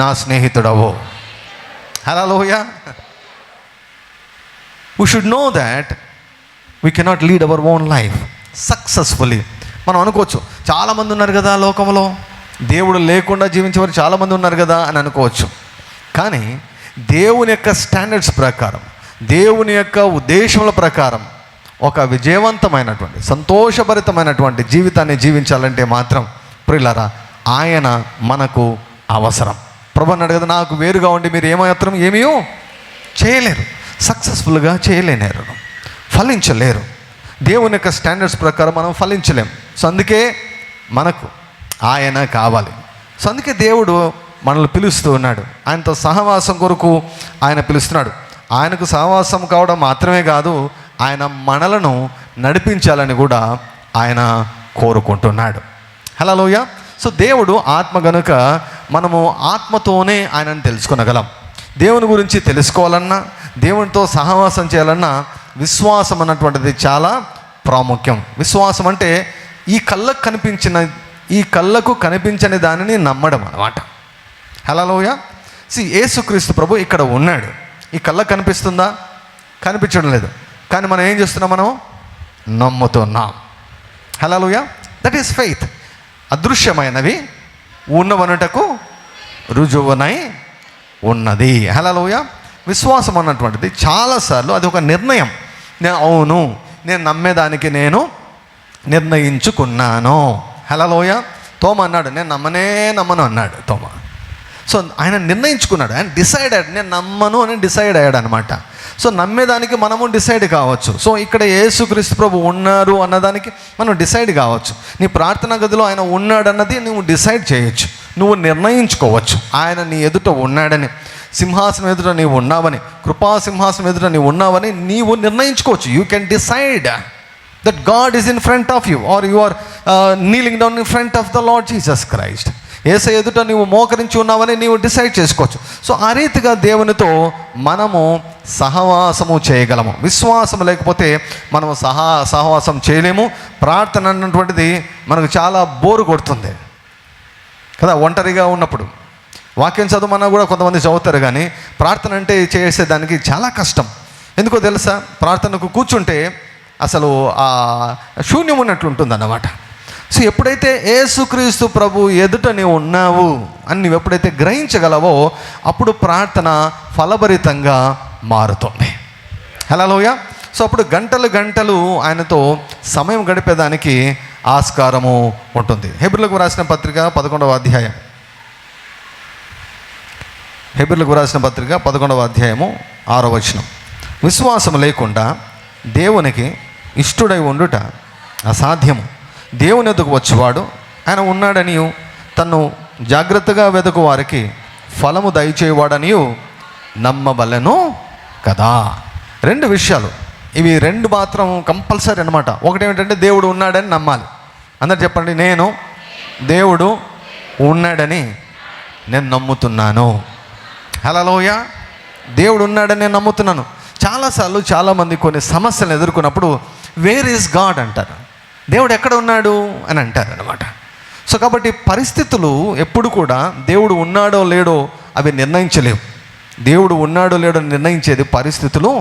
Speaker 1: నా స్నేహితుడవు. హల్లెలూయ. We should know that we cannot lead our own life successfully. మనం అనుకోవచ్చు, చాలామంది ఉన్నారు కదా లోకంలో, దేవుడు లేకుండా జీవించేవారు చాలామంది ఉన్నారు కదా అని అనుకోవచ్చు. కానీ దేవుని యొక్క స్టాండర్డ్స్ ప్రకారం, దేవుని యొక్క ఉద్దేశముల ప్రకారం ఒక విజయవంతమైనటువంటి సంతోషభరితమైనటువంటి జీవితాన్ని జీవించాలంటే మాత్రం ప్రియులారా ఆయన మనకు అవసరం. ప్రభు అన్నాడు కదా, నాకు వేరుగా ఉండి మీరు ఏమాత్రం ఏమీ చేయలేరు, సక్సెస్ఫుల్గా చేయలేరు, ఫలించలేరు. దేవుని యొక్క స్టాండర్డ్స్ ప్రకారం మనం ఫలించలేం. సో అందుకే మనకు ఆయన కావాలి. సో అందుకే దేవుడు మనల్ని పిలుస్తూ ఉన్నాడు. ఆయనతో సహవాసం కొరకు ఆయన పిలుస్తున్నాడు. ఆయనకు సహవాసం కావడం మాత్రమే కాదు, ఆయన మనలను నడిపించాలని కూడా ఆయన కోరుకుంటున్నాడు. హల్లెలూయా. సో దేవుడు ఆత్మ గనుక మనము ఆత్మతోనే ఆయనను తెలుసుకొనగలం. దేవుని గురించి తెలుసుకోవాలన్నా, దేవునితో సహవాసం చేయాలన్నా విశ్వాసం అన్నటువంటిది చాలా ప్రాముఖ్యం. విశ్వాసం అంటే ఈ కళ్ళకు కనిపించని దానిని నమ్మడం అన్నమాట. హల్లెలూయా. యేసుక్రీస్తు ప్రభు ఇక్కడ ఉన్నాడు. ఈ కళ్ళకు కనిపిస్తుందా? కనిపించడం లేదు. కానీ మనం ఏం చేస్తున్నాం? మనం నమ్ముతున్నాం. హల్లెలూయా. That is faith. అదృశ్యమైనవి ఉన్నవనుటకు రుజువునై ఉన్నది. హల్లెలూయా. విశ్వాసం అన్నటువంటిది చాలాసార్లు అది ఒక నిర్ణయం. అవును, నేను నమ్మేదానికి నేను నిర్ణయించుకున్నాను. హల్లెలూయా. తోమ అన్నాడు, నేను నమ్మను అన్నాడు తోమ. సో ఆయన నిర్ణయించుకున్నాడు, ఆయన డిసైడెడ్, నేను నమ్మను అని డిసైడ్ అయ్యాడు అనమాట. సో నమ్మేదానికి మనము డిసైడ్ కావచ్చు. సో ఇక్కడ యేసుక్రీస్తు ప్రభు ఉన్నారు అన్నదానికి మనం డిసైడ్ కావచ్చు. నీ ప్రార్థనా గదిలో ఆయన ఉన్నాడు అన్నది నువ్వు డిసైడ్ చేయొచ్చు, నువ్వు నిర్ణయించుకోవచ్చు. ఆయన నీ ఎదుట ఉన్నాడని, సింహాసనం ఎదుట నీవు ఉన్నావని, కృపా సింహాసనం ఎదుట నీవు ఉన్నావని నీవు నిర్ణయించుకోవచ్చు. You can decide that God is in front of you, or you are kneeling down in front of the Lord Jesus Christ. యేసయ్య ఎదుట నీవు మోకరించి ఉన్నావని నీవు డిసైడ్ చేసుకోవచ్చు. సో ఆ రీతిగా దేవునితో మనము సహవాసము చేయగలము. విశ్వాసం లేకపోతే మనము సహవాసం చేయలేము. ప్రార్థన అన్నటువంటిది మనకు చాలా బోరు కొడుతుంది కదా. ఒంటరిగా ఉన్నప్పుడు వాక్యం చదవమన్నా కూడా కొంతమంది చదువుతారు, కానీ ప్రార్థన అంటే చేసేదానికి చాలా కష్టం. ఎందుకో తెలుసా? ప్రార్థనకు కూర్చుంటే అసలు ఆ శూన్యం ఉన్నట్లు ఉంటుంది అన్నమాట. సో ఎప్పుడైతే యేసుక్రీస్తు ప్రభు ఎదుట నీవు ఉన్నావు అని నువ్వు ఎప్పుడైతే గ్రహించగలవో అప్పుడు ప్రార్థన ఫలభరితంగా మారుతుంది. హల్లెలూయా. సో అప్పుడు గంటలు గంటలు ఆయనతో సమయం గడిపేదానికి ఆస్కారము ఉంటుంది. హెబ్రీయులకు రాసిన పత్రిక 11వ అధ్యాయం, హెబ్రీయులకు రాసిన పత్రిక 11వ అధ్యాయము 6వ వచనం. విశ్వాసం లేకుండా దేవునికి ఇష్టుడై ఉండుట అసాధ్యము. దేవుని ఎదుగు వచ్చేవాడు ఆయన ఉన్నాడనియు తను జాగ్రత్తగా వెతుకు వారికి ఫలము దయచేవాడనియు నమ్మబలెను కదా. 2 విషయాలు ఇవి, 2 మాత్రం కంపల్సరీ అనమాట. ఒకటి ఏమిటంటే దేవుడు ఉన్నాడని నమ్మాలి. అందరు చెప్పండి, నేను దేవుడు ఉన్నాడని నేను నమ్ముతున్నాను. హల్లెలూయా. దేవుడు ఉన్నాడని నేను నమ్ముతున్నాను. చాలాసార్లు చాలామంది కొన్ని సమస్యలు ఎదుర్కొన్నప్పుడు వేర్ ఈజ్ గాడ్ అంటారు, దేవుడు ఎక్కడ ఉన్నాడు అని అంటారు అనమాట. సో కాబట్టి పరిస్థితులు ఎప్పుడు కూడా దేవుడు ఉన్నాడో లేడో అవి నిర్ణయించలేవు. దేవుడు ఉన్నాడో లేడో నిర్ణయించేది పరిస్థితులు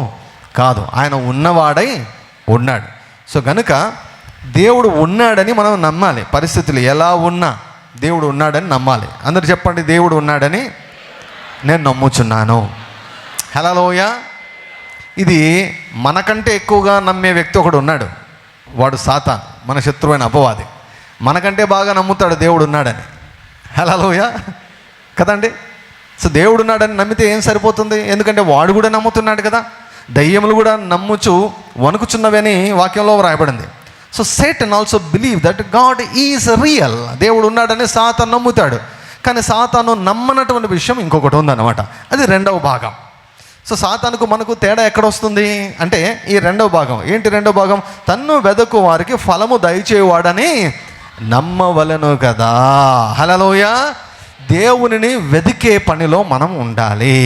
Speaker 1: కాదు, ఆయన ఉన్నవాడై ఉన్నాడు. సో కనుక దేవుడు ఉన్నాడని మనం నమ్మాలి. పరిస్థితులు ఎలా ఉన్నా దేవుడు ఉన్నాడని నమ్మాలి. అందరు చెప్పండి, దేవుడు ఉన్నాడని నేను నమ్ముచున్నాను. హల్లెలూయా. ఇది మనకంటే ఎక్కువగా నమ్మే వ్యక్తి ఒకడు ఉన్నాడు, వాడు సాతాన్, మన శత్రువైన అపవాది. మనకంటే బాగా నమ్ముతాడు దేవుడు ఉన్నాడని. హల్లెలూయా కదండి. సో దేవుడు ఉన్నాడని నమ్మితే ఏం సరిపోతుంది? ఎందుకంటే వాడు కూడా నమ్ముతున్నాడు కదా. దయ్యములు కూడా నమ్ముచు వణుకుచున్నవని వాక్యంలో వ్రాయబడింది. So Satan also believe that God is real. దేవుడు ఉన్నాడని సాతాను నమ్ముతాడు, కానీ సాతాను నమ్మనటువంటి విషయం ఇంకొకటి ఉందన్నమాట. అది 2వ భాగం. సో సాతానుకు మనకు తేడా ఎక్కడ వస్తుంది అంటే ఈ 2వ భాగం. ఏంటి 2వ భాగం? తన్ను వెదకు వారికి ఫలము దయచేవాడని నమ్మవలెను కదా. హల్లెలూయా. దేవునిని వెదికే పనిలో మనం ఉండాలి.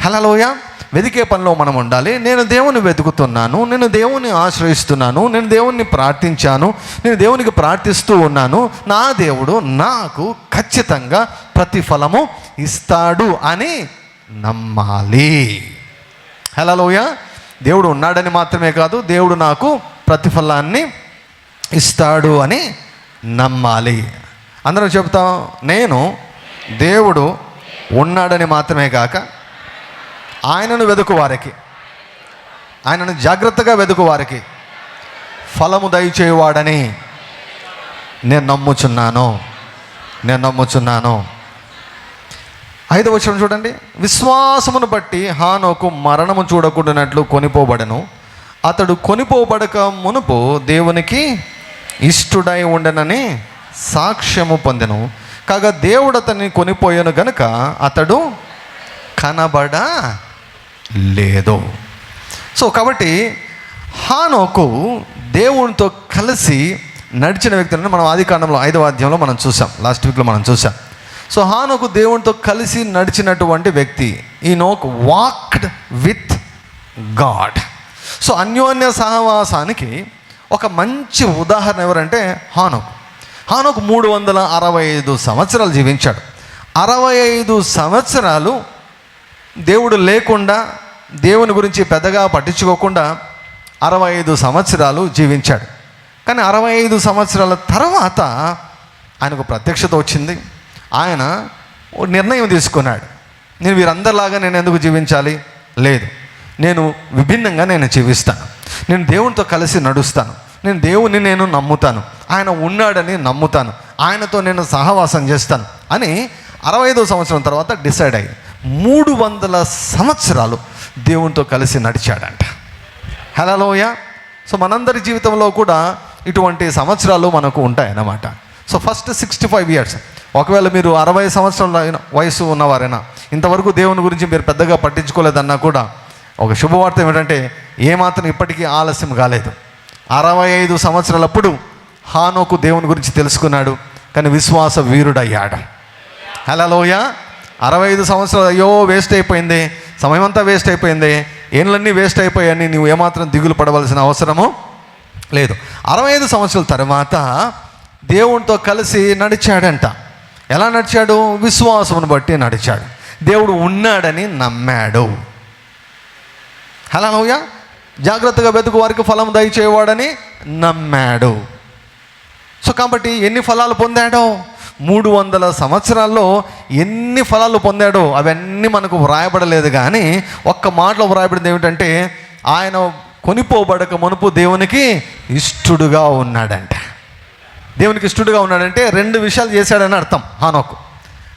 Speaker 1: హల్లెలూయా. వెదికే పనిలో మనం ఉండాలి. నేను దేవుని వెతుకుతున్నాను, నేను దేవుని ఆశ్రయిస్తున్నాను, నేను దేవుణ్ణి ప్రార్థించాను, నేను దేవునికి ప్రార్థిస్తూ ఉన్నాను, నా దేవుడు నాకు ఖచ్చితంగా ప్రతిఫలము ఇస్తాడు అని నమ్మాలి. హల్లెలూయా. దేవుడు ఉన్నాడని మాత్రమే కాదు, దేవుడు నాకు ప్రతిఫలాన్ని ఇస్తాడు అని నమ్మాలి. అందరం చెప్తాం, నేను దేవుడు ఉన్నాడని మాత్రమే కాక ఆయనను వెతుకు వారికి, ఆయనను జాగ్రత్తగా వెతుకు వారికి ఫలము దయచేవాడని నేను నమ్ముచున్నాను. 5వ వచనం చూడండి. విశ్వాసమును బట్టి హానోకు మరణము చూడకుండానట్లు కొనిపోబడను. అతడు కొనిపోబడక మునుపు దేవునికి ఇష్టుడై ఉండనని సాక్ష్యము పొందెను. కాగా దేవుడు అతన్ని కొనిపోయాను గనుక అతడు కనబడలేదు. సో కాబట్టి హానోకు దేవునితో కలిసి నడిచిన వ్యక్తులను మనం ఆదికాండంలో 5వ అధ్యాయంలో మనం చూసాం, లాస్ట్ వీక్లో మనం చూసాం. సో హానోకు దేవునితో కలిసి నడిచినటువంటి వ్యక్తి. Enoch walked with God. So అన్యోన్య సహవాసానికి ఒక మంచి ఉదాహరణ ఎవరంటే హానోకు. 365 సంవత్సరాలు జీవించాడు. 65 సంవత్సరాలు దేవుడు లేకుండా, దేవుని గురించి పెద్దగా పట్టించుకోకుండా 65 సంవత్సరాలు జీవించాడు. కానీ 65 సంవత్సరాల తర్వాత ఆయనకు ప్రత్యక్షత వచ్చింది. ఆయన నిర్ణయం తీసుకున్నాడు, నేను వీరందరిలాగా నేను ఎందుకు జీవించాలి? లేదు, నేను విభిన్నంగా నేను జీవిస్తాను, నేను దేవునితో కలిసి నడుస్తాను, నేను దేవుని నేను నమ్ముతాను, ఆయన ఉన్నాడని నమ్ముతాను, ఆయనతో నేను సహవాసం చేస్తాను అని 65వ సంవత్సరం తర్వాత డిసైడ్ అయ్యి 300 సంవత్సరాలు దేవునితో కలిసి నడిచాడంట. హల్లెలూయా. సో మనందరి జీవితంలో కూడా ఇటువంటి సంవత్సరాలు మనకు ఉంటాయన్నమాట. So first 65 years. ఒకవేళ మీరు 60 సంవత్సరాల వయసు ఉన్నవారైనా ఇంతవరకు దేవుని గురించి మీరు పెద్దగా పట్టించుకోలేదన్నా కూడా ఒక శుభవార్త ఏమిటంటే ఏమాత్రం ఇప్పటికీ ఆలస్యం కాలేదు. 65 సంవత్సరాలప్పుడు హానోకు దేవుని గురించి తెలుసుకున్నాడు, కానీ విశ్వాస వీరుడయ్యాడు. హల్లెలూయా. 65 సంవత్సరాలు అయ్యో వేస్ట్ అయిపోయింది, సమయం అంతా వేస్ట్ అయిపోయింది, ఏళ్ళన్నీ వేస్ట్ అయిపోయాయని నువ్వు ఏమాత్రం దిగులు పడవలసిన అవసరము లేదు. 65 సంవత్సరాల తర్వాత దేవునితో కలిసి నడిచాడంట. ఎలా నడిచాడు? విశ్వాసమును బట్టి నడిచాడు. దేవుడు ఉన్నాడని నమ్మాడు. హల్లెలూయా. జాగ్రత్తగా వెతుకు వారికి ఫలం దయచేవాడని నమ్మాడు. సో కాబట్టి ఎన్ని ఫలాలు పొందాడో, 300 సంవత్సరాల్లో ఎన్ని ఫలాలు పొందాడో అవన్నీ మనకు వ్రాయబడలేదు. కానీ ఒక్క మాటలో వ్రాయబడింది ఏమిటంటే, ఆయన కొనిపోబడక మునుపు దేవునికి ఇష్టడుగా ఉన్నాడంట. దేవునికి ఇష్టడుగా ఉన్నాడంటే 2 విషయాలు చేశాడని అర్థం. హానోకు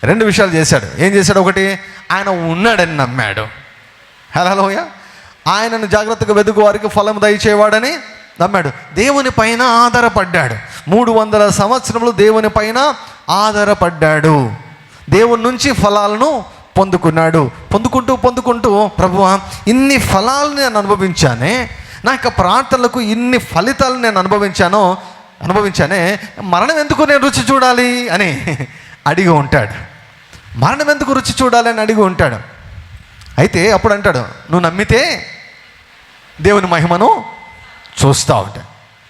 Speaker 1: 2 విషయాలు చేశాడు. ఏం చేశాడు? ఒకటి, ఆయన ఉన్నాడని నమ్మాడు. హల్లెలూయా. ఆయనను జాగ్రత్తగా వెతుకు వారికి ఫలం దయచేవాడని నమ్మాడు. దేవుని పైన ఆధారపడ్డాడు. 300 సంవత్సరములు దేవుని పైన ఆధారపడ్డాడు. దేవుని నుంచి ఫలాలను పొందుకున్నాడు. పొందుకుంటూ ప్రభువా, ఇన్ని ఫలాలను నేను అనుభవించానే, నా యొక్క ప్రార్థనలకు ఇన్ని ఫలితాలను నేను అనుభవించానే, మరణం ఎందుకు నేను రుచి చూడాలి అని అడిగి ఉంటాడు. మరణం ఎందుకు రుచి చూడాలి అని అడిగి ఉంటాడు. అయితే అప్పుడు అంటాడు, నువ్వు నమ్మితే దేవుని మహిమను చూస్తా ఉంటా.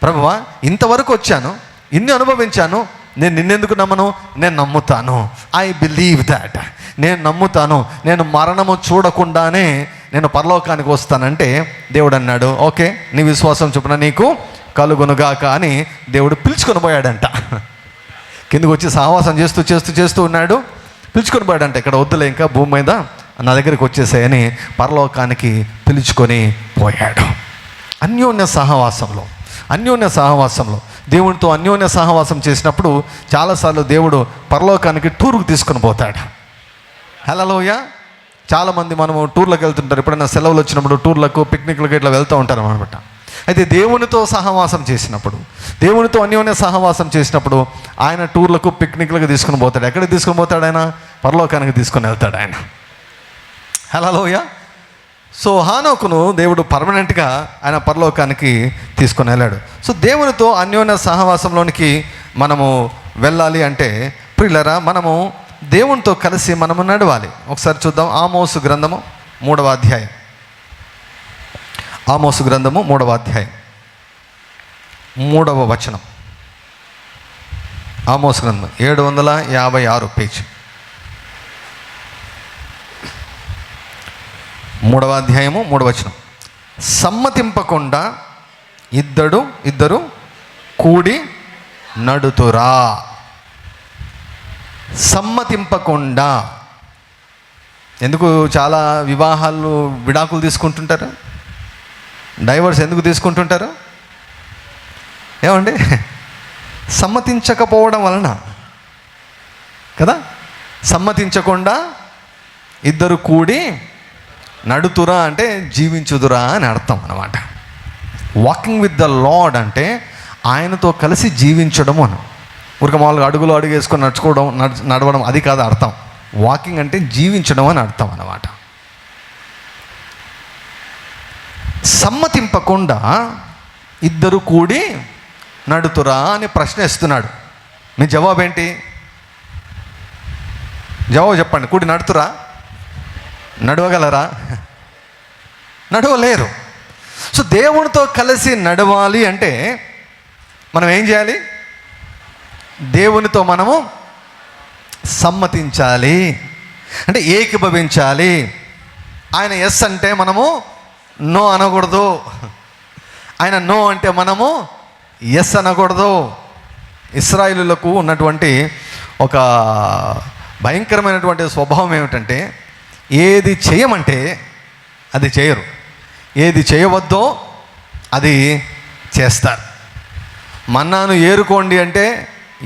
Speaker 1: ప్రభువా, ఇంతవరకు వచ్చాను, ఇన్ని అనుభవించాను, నేను నిన్నెందుకు నమ్మను? నేను నమ్ముతాను. I believe that. నేను నమ్ముతాను. నేను మరణము చూడకుండానే నేను పరలోకానికి వస్తానంటే దేవుడు అన్నాడు, ఓకే, నీ విశ్వాసం చొప్పున నీకు కలుగునుగాక అని దేవుడు పిలుచుకొని పోయాడంట. కిందకు వచ్చి సహవాసం చేస్తూ ఉన్నాడు. పిలుచుకొని పోయాడంట. ఇక్కడ వద్దులే, ఇంకా భూమి మీద నా దగ్గరికి వచ్చేసాయని పరలోకానికి పిలుచుకొని పోయాడు. అన్యోన్య సహవాసంలో దేవునితో అన్యోన్య సహవాసం చేసినప్పుడు చాలాసార్లు దేవుడు పరలోకానికి టూర్కు తీసుకొని పోతాడు. హల్లెలూయా. చాలామంది మనము టూర్లకు వెళ్తుంటారు. ఎప్పుడైనా సెలవులు వచ్చినప్పుడు టూర్లకు, పిక్నిక్లకు ఇట్లా వెళ్తూ ఉంటారు అనమాట. అయితే దేవునితో సహవాసం చేసినప్పుడు, దేవునితో అన్యోన్య సహవాసం చేసినప్పుడు ఆయన టూర్లకు, పిక్నిక్లకు తీసుకుని పోతాడు. ఎక్కడికి తీసుకుని పోతాడు? ఆయన పరలోకానికి తీసుకొని వెళ్తాడు ఆయన. హల్లెలూయా. సో హానోకును దేవుడు పర్మనెంట్గా ఆయన పరలోకానికి తీసుకొని వెళ్ళాడు. సో దేవునితో అన్యోన్య సహవాసంలోనికి మనము వెళ్ళాలి అంటే ప్రియులారా, మనము దేవునితో కలిసి మనము నడవాలి. ఒకసారి చూద్దాం. ఆమోసు గ్రంథము 3వ అధ్యాయం. ఆమోసు గ్రంథము 3వ అధ్యాయం 3వ వచనం. ఆమోసు గ్రంథం 756 పేజ్. 3వ అధ్యాయము 3వ వచనం. సమ్మతింపకుండా ఇద్దరు కూడి నడుతురా. సమ్మతింపకుండా. ఎందుకు చాలా వివాహాలు విడాకులు తీసుకుంటుంటారు? డైవర్స్ ఎందుకు తీసుకుంటుంటారు? ఏమండి? సమ్మతించకపోవడం వలన కదా. సమ్మతించకుండా ఇద్దరు కూడి నడుతురా అంటే జీవించుదురా అని అర్థం అన్నమాట. వాకింగ్ విత్ ద లార్డ్ అంటే ఆయనతో కలిసి జీవించడము అని. ఊరిక మామూలుగా అడుగు వేసుకొని నడవడం అది కాదు అర్థం. వాకింగ్ అంటే జీవించడం అని అర్థం అన్నమాట. సమ్మతింపకుండా ఇద్దరు కూడి నడుతురా అని ప్రశ్న ఇస్తున్నాడు. మీ జవాబు ఏంటి? జవాబు చెప్పండి. కూడి నడుతురా? నడవగలరా? నడవలేరు. సో దేవునితో కలిసి నడవాలి అంటే మనం ఏం చేయాలి? దేవునితో మనము సమ్మతించాలి, అంటే ఏకీభవించాలి. ఆయన ఎస్ అంటే మనము నో అనకూడదు. ఆయన నో అంటే మనము ఎస్ అనకూడదు. ఇశ్రాయేలులకు ఉన్నటువంటి ఒక భయంకరమైనటువంటి స్వభావం ఏమిటంటే, ఏది చేయమంటే అది చేయరు, ఏది చేయవద్దో అది చేస్తారు. మన్నాను ఏరుకోండి అంటే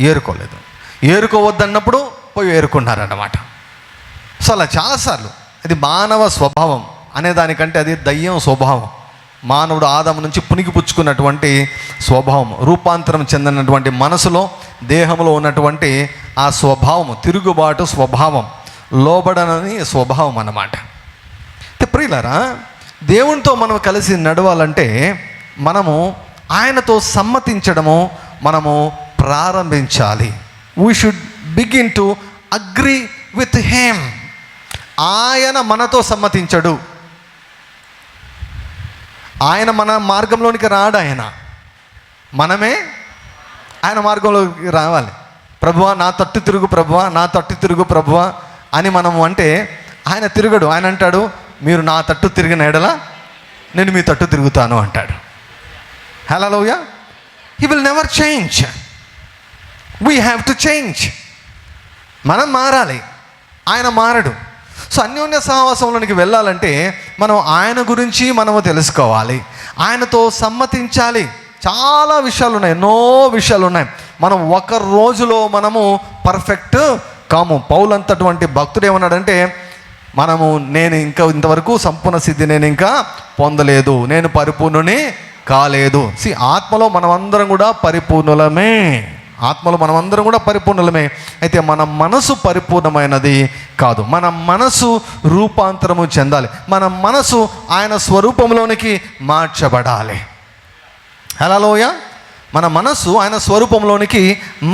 Speaker 1: ఏరుకోలేదు, ఏరుకోవద్దన్నప్పుడు పోయి ఏరుకున్నారన్నమాట. సో అలా చాలాసార్లు అది మానవ స్వభావం అనేదానికంటే అది దయ్యం స్వభావం. మానవుడు ఆదాము నుంచి పుణికిపుచ్చుకున్నటువంటి స్వభావం, రూపాంతరం చెందినటువంటి మనసులో, దేహంలో ఉన్నటువంటి ఆ స్వభావం, తిరుగుబాటు స్వభావం, లోబడనని స్వభావం అన్నమాట. ప్రియులారా, దేవునితో మనం కలిసి నడవాలంటే మనము ఆయనతో సమ్మతించడము మనము ప్రారంభించాలి. We should begin to agree with him. ఆయన మనతో సమ్మతించడు. ఆయన మన మార్గంలోనికి రాడు. మనమే ఆయన మార్గంలోకి రావాలి. ప్రభువా నా తట్టు తిరుగు, ప్రభువా నా తట్టు తిరుగు ప్రభువా అని మనము అంటే ఆయన తిరగడు. ఆయన అంటాడు, మీరు నా తట్టు తిరిగిన ఎడల నేను మీ తట్టు తిరుగుతాను అంటాడు. Hallelujah. He will never change. We have to change. మనం మారాలి, ఆయన మారడు. సో అన్యోన్య సహవాసంలోనికి వెళ్ళాలంటే మనం ఆయన గురించి మనము తెలుసుకోవాలి, ఆయనతో సమ్మతించాలి. చాలా విషయాలు ఉన్నాయి, ఎన్నో విషయాలు ఉన్నాయి. మనం ఒక రోజులో మనము పర్ఫెక్ట్ కాము. పౌలు అంతటువంటి భక్తుడు ఏమన్నాడంటే, నేను ఇంకా ఇంతవరకు సంపూర్ణ సిద్ధి నేను ఇంకా పొందలేదు, నేను పరిపూర్ణుని కాలేదు. ఆత్మలో మనమందరం కూడా పరిపూర్ణులమే. అయితే మన మనసు పరిపూర్ణమైనది కాదు. మన మనసు రూపాంతరము చెందాలి. మన మనసు ఆయన స్వరూపంలోనికి మార్చబడాలి. హల్లెలూయా. మన మనసు ఆయన స్వరూపంలోనికి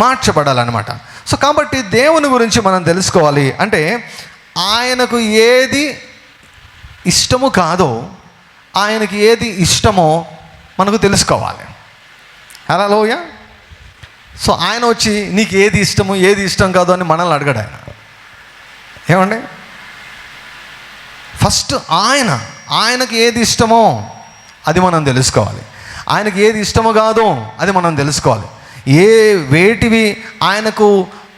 Speaker 1: మార్చబడాలన్నమాట. సో కాబట్టి దేవుని గురించి మనం తెలుసుకోవాలి అంటే ఆయనకు ఏది ఇష్టము కాదో, ఆయనకి ఏది ఇష్టమో మనకు తెలుసుకోవాలి. హల్లెలూయా. సో ఆయన వచ్చి నీకు ఏది ఇష్టము ఏది ఇష్టం కాదు అని మనల్ని అడగడు. ఆయన ఏమండి, ఫస్ట్ ఆయనకి ఏది ఇష్టమో అది మనం తెలుసుకోవాలి. ఆయనకి ఏది ఇష్టమో కాదో అది మనం తెలుసుకోవాలి. వేటివి ఆయనకు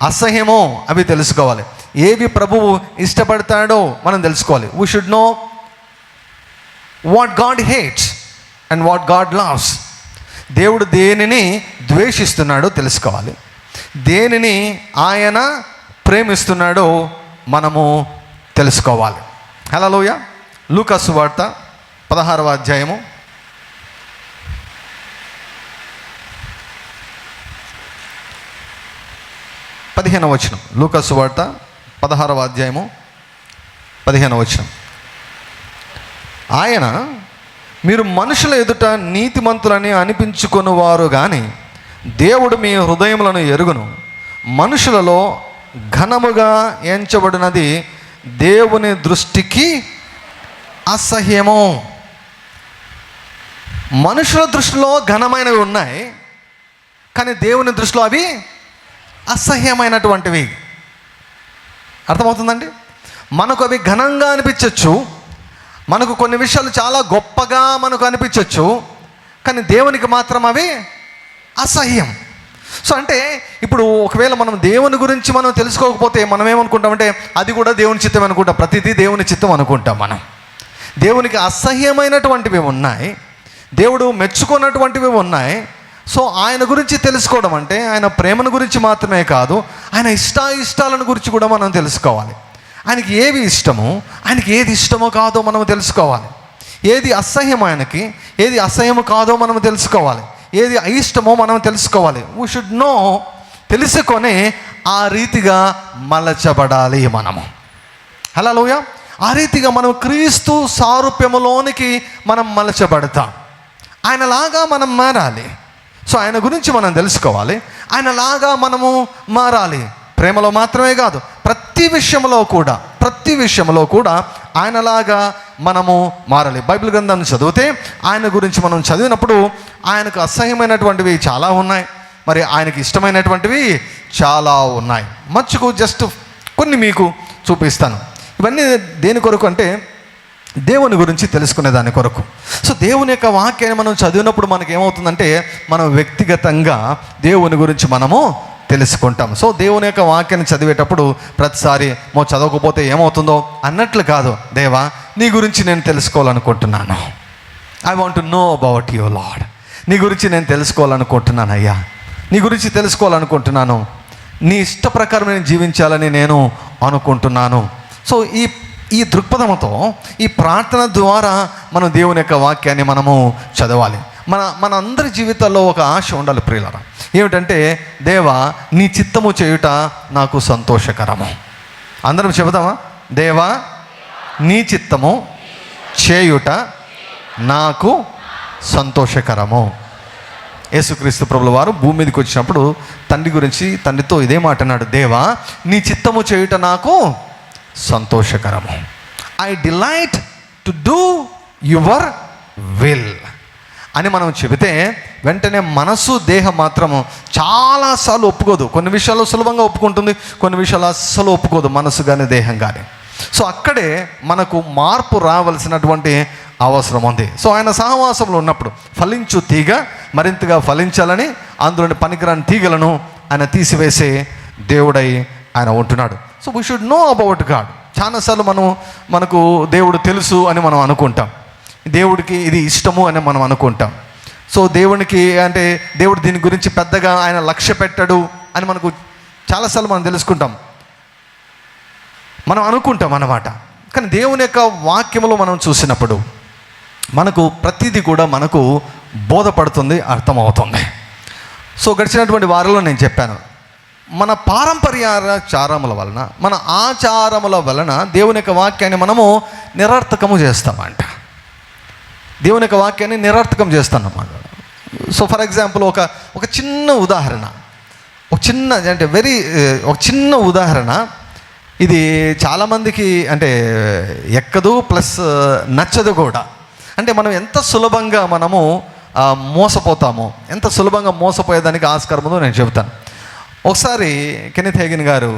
Speaker 1: అసహ్యమో అవి తెలుసుకోవాలి. ఏవి ప్రభువు ఇష్టపడతాడో మనం తెలుసుకోవాలి. We should know what God hates and what God loves. దేవుడు దేనిని ద్వేషిస్తున్నాడో తెలుసుకోవాలి, దేనిని ఆయన ప్రేమిస్తున్నాడో మనము తెలుసుకోవాలి. హల్లెలూయా. లూకా సువార్త 16వ అధ్యాయము 15వ వచనం. లూకా సువార్త 16వ అధ్యాయము 15వ వచనం. ఆయన, మీరు మనుషుల ఎదుట నీతిమంతులని అనిపించుకొనువారు కానీ దేవుడు మీ హృదయములను ఎరుగును. మనుషులలో ఘనముగా ఎంచబడినది దేవుని దృష్టికి అసహ్యము. మనుషుల దృష్టిలో ఘనమైనవి ఉన్నాయి, కానీ దేవుని దృష్టిలో అవి అసహ్యమైనటువంటివి. అర్థమవుతుందండి? మనకు అవి ఘనంగా అనిపించవచ్చు, మనకు కొన్ని విషయాలు చాలా గొప్పగా మనకు అనిపించవచ్చు, కానీ దేవునికి మాత్రం అవి అసహ్యం. సో అంటే ఇప్పుడు ఒకవేళ మనం దేవుని గురించి మనం తెలుసుకోకపోతే మనం ఏమనుకుంటామంటే అది కూడా దేవుని చిత్తం అనుకుంటాం. ప్రతిదీ దేవుని చిత్తం అనుకుంటాం మనం. దేవునికి అసహ్యమైనటువంటివి ఉన్నాయి, దేవుడు మెచ్చుకున్నటువంటివి ఉన్నాయి. సో ఆయన గురించి తెలుసుకోవడం అంటే ఆయన ప్రేమను గురించి మాత్రమే కాదు, ఆయన ఇష్టాలను గురించి కూడా మనం తెలుసుకోవాలి. ఆయనకి ఏవి ఇష్టమో, ఆయనకి ఏది ఇష్టమో కాదో మనం తెలుసుకోవాలి. ఏది అసహ్యం, ఆయనకి ఏది అసహ్యము కాదో మనం తెలుసుకోవాలి. ఏది అయిష్టమో మనం తెలుసుకోవాలి. We should no. తెలుసుకొని ఆ రీతిగా మలచబడాలి మనము. హల్లెలూయా. ఆ రీతిగా మనం క్రీస్తు సారూప్యములోనికి మనం మలచబడతాం. ఆయనలాగా మనం మారాలి. సో ఆయన గురించి మనం తెలుసుకోవాలి, ఆయనలాగా మనము మారాలి. ప్రేమలో మాత్రమే కాదు, ప్రతి విషయంలో కూడా ఆయనలాగా మనము మారాలి. బైబిల్ గ్రంథాన్ని చదివితే ఆయన గురించి మనం చదివినప్పుడు ఆయనకు అసహ్యమైనటువంటివి చాలా ఉన్నాయి, మరి ఆయనకి ఇష్టమైనటువంటివి చాలా ఉన్నాయి. మచ్చుకు జస్ట్ కొన్ని మీకు చూపిస్తాను. ఇవన్నీ దేని కొరకు అంటే దేవుని గురించి తెలుసుకునే దాని కొరకు. సో దేవుని యొక్క వాక్యాన్ని మనం చదివినప్పుడు మనకి ఏమవుతుందంటే మనం వ్యక్తిగతంగా దేవుని గురించి మనము తెలుసుకుంటాం. సో దేవుని యొక్క వాక్యాన్ని చదివేటప్పుడు ప్రతిసారి చదవకపోతే ఏమవుతుందో అన్నట్లు కాదు, దేవా నీ గురించి నేను తెలుసుకోవాలనుకుంటున్నాను. I want to know about you lord. నీ గురించి నేను తెలుసుకోవాలనుకుంటున్నాను అయ్యా, నీ గురించి తెలుసుకోవాలనుకుంటున్నాను, నీ ఇష్ట ప్రకారం నేను జీవించాలని నేను అనుకుంటున్నాను. సో ఈ దృక్పథంతో ఈ ప్రార్థన ద్వారా మనం దేవుని యొక్క వాక్యాన్ని మనము చదవాలి. మన అందరి జీవితాల్లో ఒక ఆశ ఉండాలి ప్రియులారా. ఏమిటంటే, దేవా నీ చిత్తము చేయుట నాకు సంతోషకరము. అందరం చెబుదామా? దేవా నీ చిత్తము చేయుట నాకు సంతోషకరము. యేసుక్రీస్తు ప్రభుల వారు భూమి మీదకి వచ్చినప్పుడు తండ్రి గురించి తండ్రితో ఇదే మాట అన్నాడు, దేవా నీ చిత్తము చేయుట నాకు సంతోషకరము. I delight to do your will అని మనం చెబితే వెంటనే మనసు దేహం మాత్రము చాలాసార్లు ఒప్పుకోదు. కొన్ని విషయాల్లో సులభంగా ఒప్పుకుంటుంది, కొన్ని విషయాలు అస్సలు ఒప్పుకోదు మనసు కానీ దేహం కానీ. సో అక్కడే మనకు మార్పు రావాల్సినటువంటి అవసరం ఉంది. సో ఆయన సహవాసంలో ఉన్నప్పుడు ఫలించు తీగ మరింతగా ఫలించాలని అందులోని పనికిరాని తీగలను ఆయన తీసివేసే దేవుడై ఆయన ఉంటున్నాడు. So we should know about God. చాలాసార్లు మనకు దేవుడు తెలుసు అని మనం అనుకుంటాం, దేవుడికి ఇది ఇష్టము అని మనం అనుకుంటాం. సో దేవునికి అంటే దేవుడు దీని గురించి పెద్దగా ఆయన లక్ష్య పెట్టడు అని మనకు చాలాసార్లు మనం తెలుసుకుంటాం, మనం అనుకుంటాం అన్నమాట. కానీ దేవుని యొక్క వాక్యములో మనం చూసినప్పుడు మనకు ప్రతిదీ కూడా మనకు బోధపడుతుంది, అర్థమవుతుంది. సో గడిచినటువంటి వారంలో నేను చెప్పాను, మన పారంపర్యాచారముల వలన మన ఆచారముల వలన దేవుని యొక్క వాక్యాన్ని మనము నిరర్థకము చేస్తామంట. దేవుని యొక్క వాక్యాన్ని నిరర్థకం చేస్తానన్నమాట. సో ఫర్ ఎగ్జాంపుల్ ఒక చిన్న ఉదాహరణ, ఒక చిన్న ఉదాహరణ ఇది చాలామందికి అంటే ఎక్కదు ప్లస్ నచ్చదు కూడా. అంటే మనం ఎంత సులభంగా మనము మోసపోతామో, ఎంత సులభంగా మోసపోయేదానికి ఆస్కారం ఉందో నేను చెబుతాను. ఒకసారి కెనెత్ హేగిన్ గారు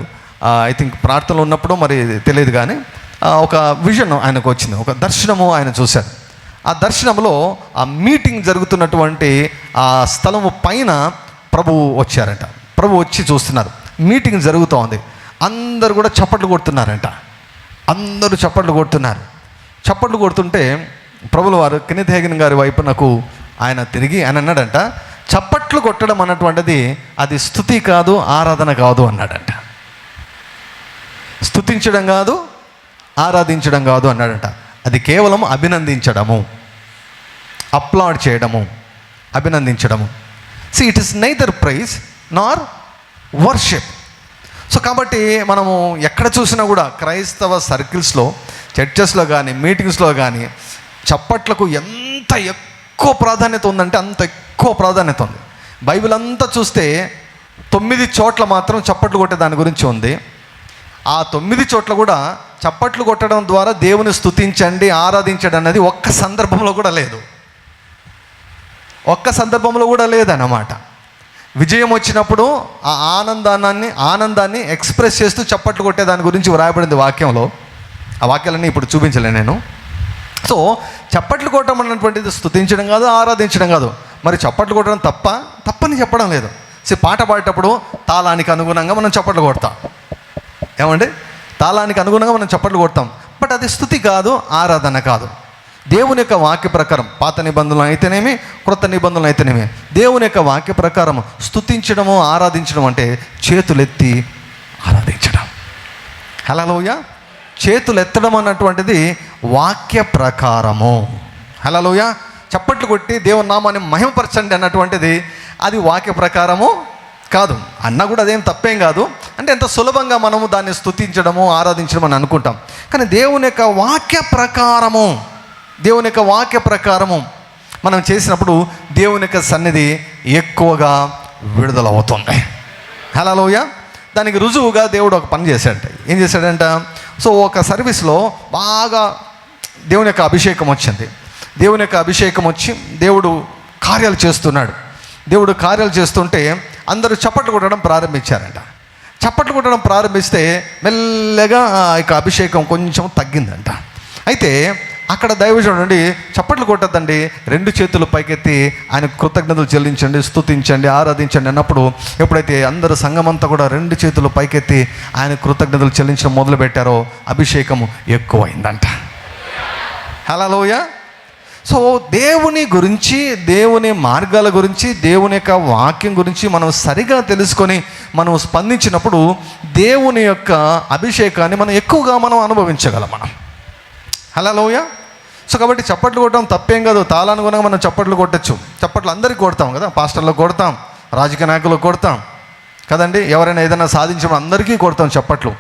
Speaker 1: ఐ థింక్ ప్రార్థనలో ఉన్నప్పుడు మరి తెలియదు కానీ ఒక విజన్ ఆయనకు వచ్చింది, ఒక దర్శనము ఆయన చూశారు. ఆ దర్శనంలో ఆ మీటింగ్ జరుగుతున్నటువంటి ఆ స్థలము పైన ప్రభువు వచ్చారంట. ప్రభు వచ్చి చూస్తున్నారు, మీటింగ్ జరుగుతూ ఉంది, అందరు కూడా చప్పట్లు కొడుతున్నారంట. అందరూ చప్పట్లు కొడుతున్నారు. చప్పట్లు కొడుతుంటే ప్రభుల వారు కెనెత్ హేగిన్ గారి వైపు నాకు ఆయన తిరిగి ఆయన అన్నాడంట, చప్పట్లు కొట్టడం అన్నటువంటిది అది స్తుతి కాదు, ఆరాధన కాదు అన్నాడంట. స్తుతించడం కాదు, ఆరాధించడం కాదు అన్నాడంట. అది కేవలం అభినందించడము, అప్లాడ్ చేయడము, అభినందించడము. See it is neither praise nor worship. So కాబట్టి మనము ఎక్కడ చూసినా కూడా క్రైస్తవ సర్కిల్స్లో, చర్చెస్లో కానీ మీటింగ్స్లో కానీ చప్పట్లకు ఎంత ఎక్కువ ప్రాధాన్యత ఉందంటే అంత ఎక్కువ ప్రాధాన్యత ఉంది. బైబిల్ అంతా చూస్తే 9 చోట్ల మాత్రం చప్పట్లు కొట్టే దాని గురించి ఉంది. ఆ 9 చోట్ల కూడా చప్పట్లు కొట్టడం ద్వారా దేవుని స్తుతించండి, ఆరాధించండి అన్నది ఒక్క సందర్భంలో కూడా లేదు, ఒక్క సందర్భంలో కూడా లేదన్నమాట. విజయం వచ్చినప్పుడు ఆ ఆనందాన్ని ఎక్స్ప్రెస్ చేస్తూ చప్పట్లు కొట్టే దాని గురించి వ్రాయబడింది వాక్యంలో. ఆ వాక్యాలన్నీ ఇప్పుడు చూపించలే నేను. సో చప్పట్లు కొట్టడం అన్నటువంటిది స్తుతించడం కాదు, ఆరాధించడం కాదు. మరి చప్పట్లు కొట్టడం తప్పని చెప్పడం లేదు. పాట పాడేటప్పుడు తాళానికి అనుగుణంగా మనం చప్పట్లు కొడతాం, ఏమండి, తాళానికి అనుగుణంగా మనం చప్పట్లు కొడతాం. బట్ అది స్తుతి కాదు, ఆరాధన కాదు. దేవుని యొక్క వాక్య ప్రకారం పాత నిబంధనలు అయితేనేమి, క్రొత్త నిబంధనలు అయితేనేమి, దేవుని యొక్క వాక్య ప్రకారం స్తుతించడము, ఆరాధించడం అంటే చేతులెత్తి ఆరాధించడం. హల్లెలూయా. చేతులు ఎత్తడం అన్నటువంటిది వాక్య ప్రకారము. హల్లెలూయా. చప్పట్లు కొట్టి దేవుని నామాన్ని మహిమపరచండి అన్నటువంటిది అది వాక్య ప్రకారము కాదు. అన్న కూడా అదేం తప్పేం కాదు. అంటే ఎంత సులభంగా మనము దాన్ని స్తుతించడము, ఆరాధించడం అని అనుకుంటాం. కానీ దేవుని యొక్క వాక్య ప్రకారము మనం చేసినప్పుడు దేవుని యొక్క సన్నిధి ఎక్కువగా విడుదలవుతుంది. హల్లెలూయా. దానికి రుజువుగా దేవుడు ఒక పని చేశాడంట. ఏం చేశాడంట? సో ఒక సర్వీస్లో బాగా దేవుని యొక్క అభిషేకం వచ్చింది. దేవుని యొక్క అభిషేకం వచ్చి దేవుడు కార్యాలు చేస్తున్నాడు. దేవుడు కార్యాలు చేస్తుంటే అందరూ చప్పట్లు కొట్టడం ప్రారంభించారంట. చప్పట్లు కొట్టడం ప్రారంభిస్తే మెల్లగా ఆ యొక్క అభిషేకం కొంచెం తగ్గిందంట. అయితే అక్కడ దైవజనుడు నుండి చప్పట్లు కొట్టద్దండి, 2 చేతులు పైకెత్తి ఆయన కృతజ్ఞతలు చెల్లించండి, స్తుతించండి, ఆరాధించండి అన్నప్పుడు ఎప్పుడైతే అందరూ సంఘమంతా కూడా 2 చేతులు పైకెత్తి ఆయన కృతజ్ఞతలు చెల్లించడం మొదలుపెట్టారో అభిషేకము ఎక్కువైందంట. హల్లెలూయా. సో దేవుని గురించి, దేవుని మార్గాల గురించి, దేవుని యొక్క వాక్యం గురించి మనం సరిగా తెలుసుకొని మనం స్పందించినప్పుడు దేవుని యొక్క అభిషేకాన్ని మనం ఎక్కువగా అనుభవించగలం మనం. హల్లెలూయా. సో కాబట్టి చప్పట్లు కొట్టడం తప్పేం కాదు. తాళానుగుణంగా మనం చప్పట్లు కొట్టచ్చు. చప్పట్లు అందరికీ కొడతాం కదా, పాస్టర్లకు కొడతాం, రాజకీయ నాయకులకు కొడతాం కదండి. ఎవరైనా ఏదైనా సాధించడం అందరికీ కొడతాం చప్పట్లు.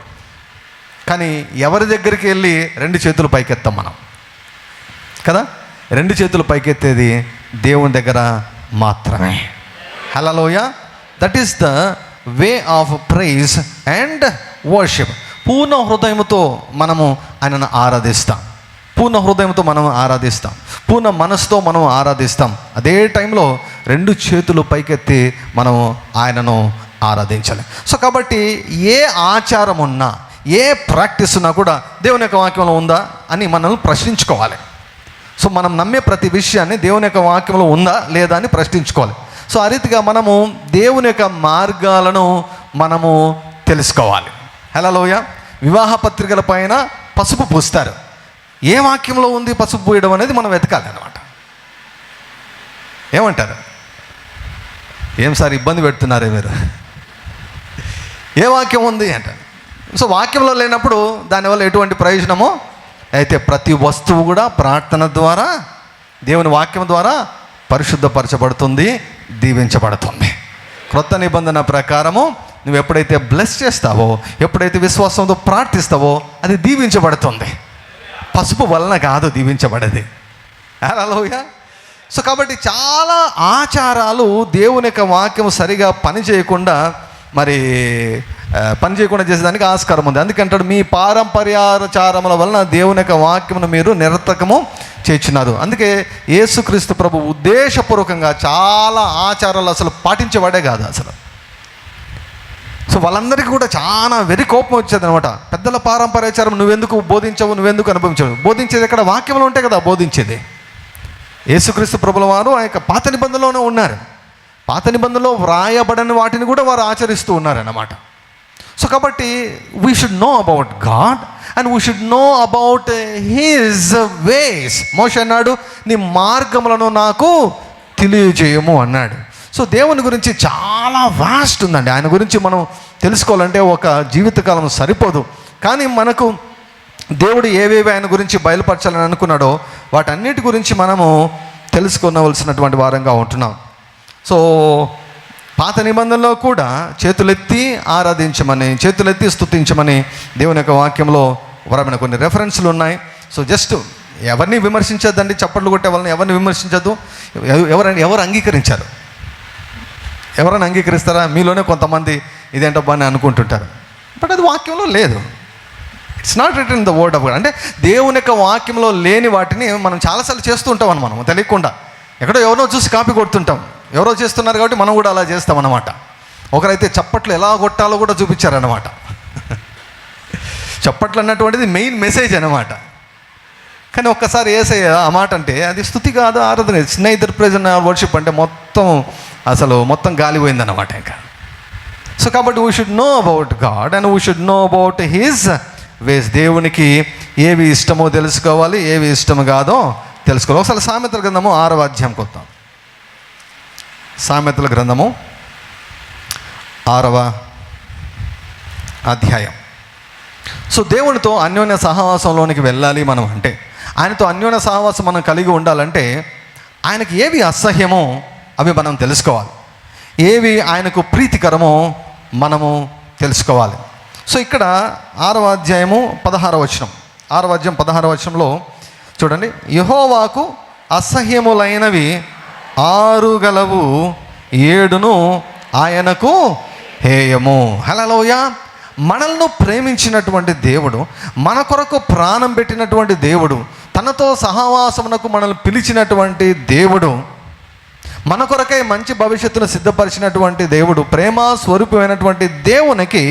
Speaker 1: కానీ ఎవరి దగ్గరికి వెళ్ళి 2 చేతులు పైకెత్తాం మనం కదా. 2 చేతులు పైకెత్తేది దేవుని దగ్గర మాత్రమే. Hallelujah. That is the way of praise and worship. పూర్ణ హృదయముతో మనము ఆయనను ఆరాధిస్తాం, పూర్ణ హృదయంతో మనం ఆరాధిస్తాం, పూర్ణ మనసుతో మనం ఆరాధిస్తాం. అదే టైంలో 2 చేతులు పైకెత్తి మనము ఆయనను ఆరాధించాలి. సో కాబట్టి ఏ ఆచారం ఉన్నా, ఏ ప్రాక్టీస్ ఉన్నా కూడా దేవుని యొక్క వాక్యంలో ఉందా అని మనల్ని ప్రశ్నించుకోవాలి. సో మనం నమ్మే ప్రతి విషయాన్ని దేవుని యొక్క వాక్యంలో ఉందా లేదా అని ప్రశ్నించుకోవాలి. సో ఆ రీతిగా మనము దేవుని యొక్క మార్గాలను మనము తెలుసుకోవాలి. హల్లెలూయా. వివాహ పత్రికల పైన పసుపు పూస్తారు. ఏ వాక్యంలో ఉంది పసుపు పూయడం అనేది మనం వెతకాలి అన్నమాట. ఏమంటారు? ఏం సార్ ఇబ్బంది పెడుతున్నారే మీరు, ఏ వాక్యం ఉంది అంటారు. సో వాక్యంలో లేనప్పుడు దానివల్ల ఎటువంటి ప్రయోజనమో అయితే ప్రతి వస్తువు కూడా ప్రార్థన ద్వారా, దేవుని వాక్యం ద్వారా పరిశుద్ధపరచబడుతుంది, దీవించబడుతుంది. క్రొత్త నిబంధన ప్రకారము నువ్వు ఎప్పుడైతే బ్లెస్ చేస్తావో, ఎప్పుడైతే విశ్వాసంతో ప్రార్థిస్తావో అది దీవించబడుతుంది. పసుపు వలన కాదు దీవించబడేది. హల్లెలూయా. సో కాబట్టి చాలా ఆచారాలు దేవుని యొక్క వాక్యం సరిగా పని చేయకుండా చేసేదానికి ఆస్కారం ఉంది. అందుకంటాడు మీ పారంపర్యాచారముల వలన దేవుని యొక్క వాక్యమును మీరు నిరర్థకము చేర్చున్నారు. అందుకే యేసుక్రీస్తు ప్రభు ఉద్దేశపూర్వకంగా చాలా ఆచారాలు అసలు పాటించేవాడే కాదు అసలు. సో వాళ్ళందరికీ కూడా చాలా వెరీ కోపం వచ్చేది అనమాట. పెద్దల పారంపర్యాచారం నువ్వెందుకు బోధించవు, నువ్వెందుకు అనుభవించవు? బోధించేది ఎక్కడ? వాక్యంలో ఉంటే కదా బోధించేది. యేసుక్రీస్తు ప్రభుల వారు ఆ యొక్క పాత నిబంధనలోనే ఉన్నారు. పాత నిబంధనలో వ్రాయబడని వాటిని కూడా వారు ఆచరిస్తూ ఉన్నారన్నమాట. సో కాబట్టి we should know about God and we should know about his ways. మోషే అన్నాడు, నీ మార్గములను నాకు తెలియజేయము అన్నాడు. సో దేవుని గురించి చాలా వాస్ట్ ఉందండి. ఆయన గురించి మనం తెలుసుకోవాలంటే ఒక జీవితకాలం సరిపోదు. కానీ మనకు దేవుడు ఏవేవి ఆయన గురించి బయలుపరచాలని అనుకున్నాడో వాటన్నిటి గురించి మనము తెలుసుకోవలసినటువంటి వారంగా ఉంటున్నాం. సో పాత నిబంధనలో కూడా చేతులెత్తి ఆరాధించమని, చేతులెత్తి స్తుతించమని దేవుని యొక్క వాక్యంలో వరమైన కొన్ని రెఫరెన్స్లు ఉన్నాయి. సో జస్ట్ ఎవరిని విమర్శించద్దండి, చప్పట్లు కొట్టే వాళ్ళని ఎవరిని విమర్శించద్దు. ఎవరు అంగీకరించారు? ఎవరైనా అంగీకరిస్తారా? మీలోనే కొంతమంది ఇదేంటబ్బా అని అనుకుంటుంటారు. బట్ అది వాక్యంలో లేదు. It's not return in the word of God. అంటే దేవుని యొక్క వాక్యంలో లేని వాటిని మనం చాలాసార్లు చేస్తూ ఉంటాం అని మనం తెలియకుండా. ఎక్కడో ఎవరో చూసి కాపీ కొడుతుంటాం. ఎవరో చేస్తున్నారు కాబట్టి మనం కూడా అలా చేస్తాం అన్నమాట. ఒకరైతే చప్పట్లు ఎలా కొట్టాలో కూడా చూపించారన్నమాట. చప్పట్లు అన్నటువంటిది మెయిన్ మెసేజ్ అన్నమాట. కానీ ఒక్కసారి యేసయ్య ఆ మాట అంటే అది స్తుతి కాదు, ఆరాధన. It's neither praise nor worship అంటే మొత్తం గాలిపోయిందన్నమాట ఇంకా. సో కాబట్టి we should know about God and we should know about his ways. దేవునికి ఏవి ఇష్టమో తెలుసుకోవాలి, ఏవి ఇష్టం కాదో తెలుసుకోవాలి. ఒకసారి సామెతల గ్రంథము 6వ అధ్యాయంకి వద్దాం. సామెతల గ్రంథము 6వ అధ్యాయం. సో దేవునితో అన్యోన్య సహవాసంలోనికి వెళ్ళాలి మనం అంటే, ఆయనతో అన్యోన్య సహవాసం మనం కలిగి ఉండాలంటే ఆయనకి ఏవి అసహ్యమో అవి మనం తెలుసుకోవాలి, ఏవి ఆయనకు ప్రీతికరమో మనము తెలుసుకోవాలి. సో ఇక్కడ 6వ అధ్యాయము 16వ వచనం, 6వ అధ్యాయం 16వ వచనంలో చూడండి, యెహోవాకు అసహ్యములైనవి 6 గలవు, 7 ఆయనకు హేయము. హల్లెలూయా. మనల్ని ప్రేమించినటువంటి దేవుడు, మన కొరకు ప్రాణం పెట్టినటువంటి దేవుడు, తనతో సహవాసమునకు మనల్ని పిలిచినటువంటి దేవుడు, మన కొరకై మంచి భవిష్యత్తును సిద్ధపరిచినటువంటి దేవుడు, ప్రేమ స్వరూపమైనటువంటి దేవునికి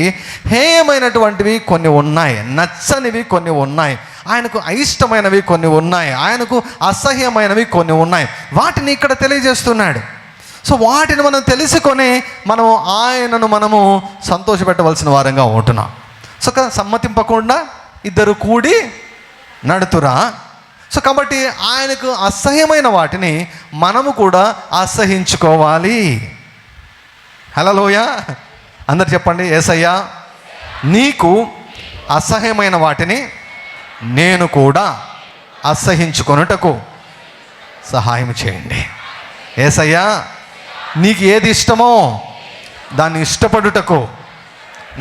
Speaker 1: హేయమైనటువంటివి కొన్ని ఉన్నాయి, నచ్చనివి కొన్ని ఉన్నాయి, ఆయనకు అయిష్టమైనవి కొన్ని ఉన్నాయి, ఆయనకు అసహ్యమైనవి కొన్ని ఉన్నాయి. వాటిని ఇక్కడ తెలియజేస్తున్నాడు. సో వాటిని మనం తెలుసుకొని మనము సంతోషపెట్టవలసిన వారంగా ఉంటున్నాం. సో సమ్మతింపకుండా 2 కూడి నడుతురా. సో కాబట్టి ఆయనకు అసహ్యమైన వాటిని మనము కూడా అసహించుకోవాలి. హల్లెలూయా. అందరు చెప్పండి, యేసయ్యా నీకు అసహ్యమైన వాటిని నేను కూడా అసహించుకొనుటకు సహాయం చేయండి. యేసయ్యా నీకు ఏది ఇష్టమో దాన్ని ఇష్టపడుటకు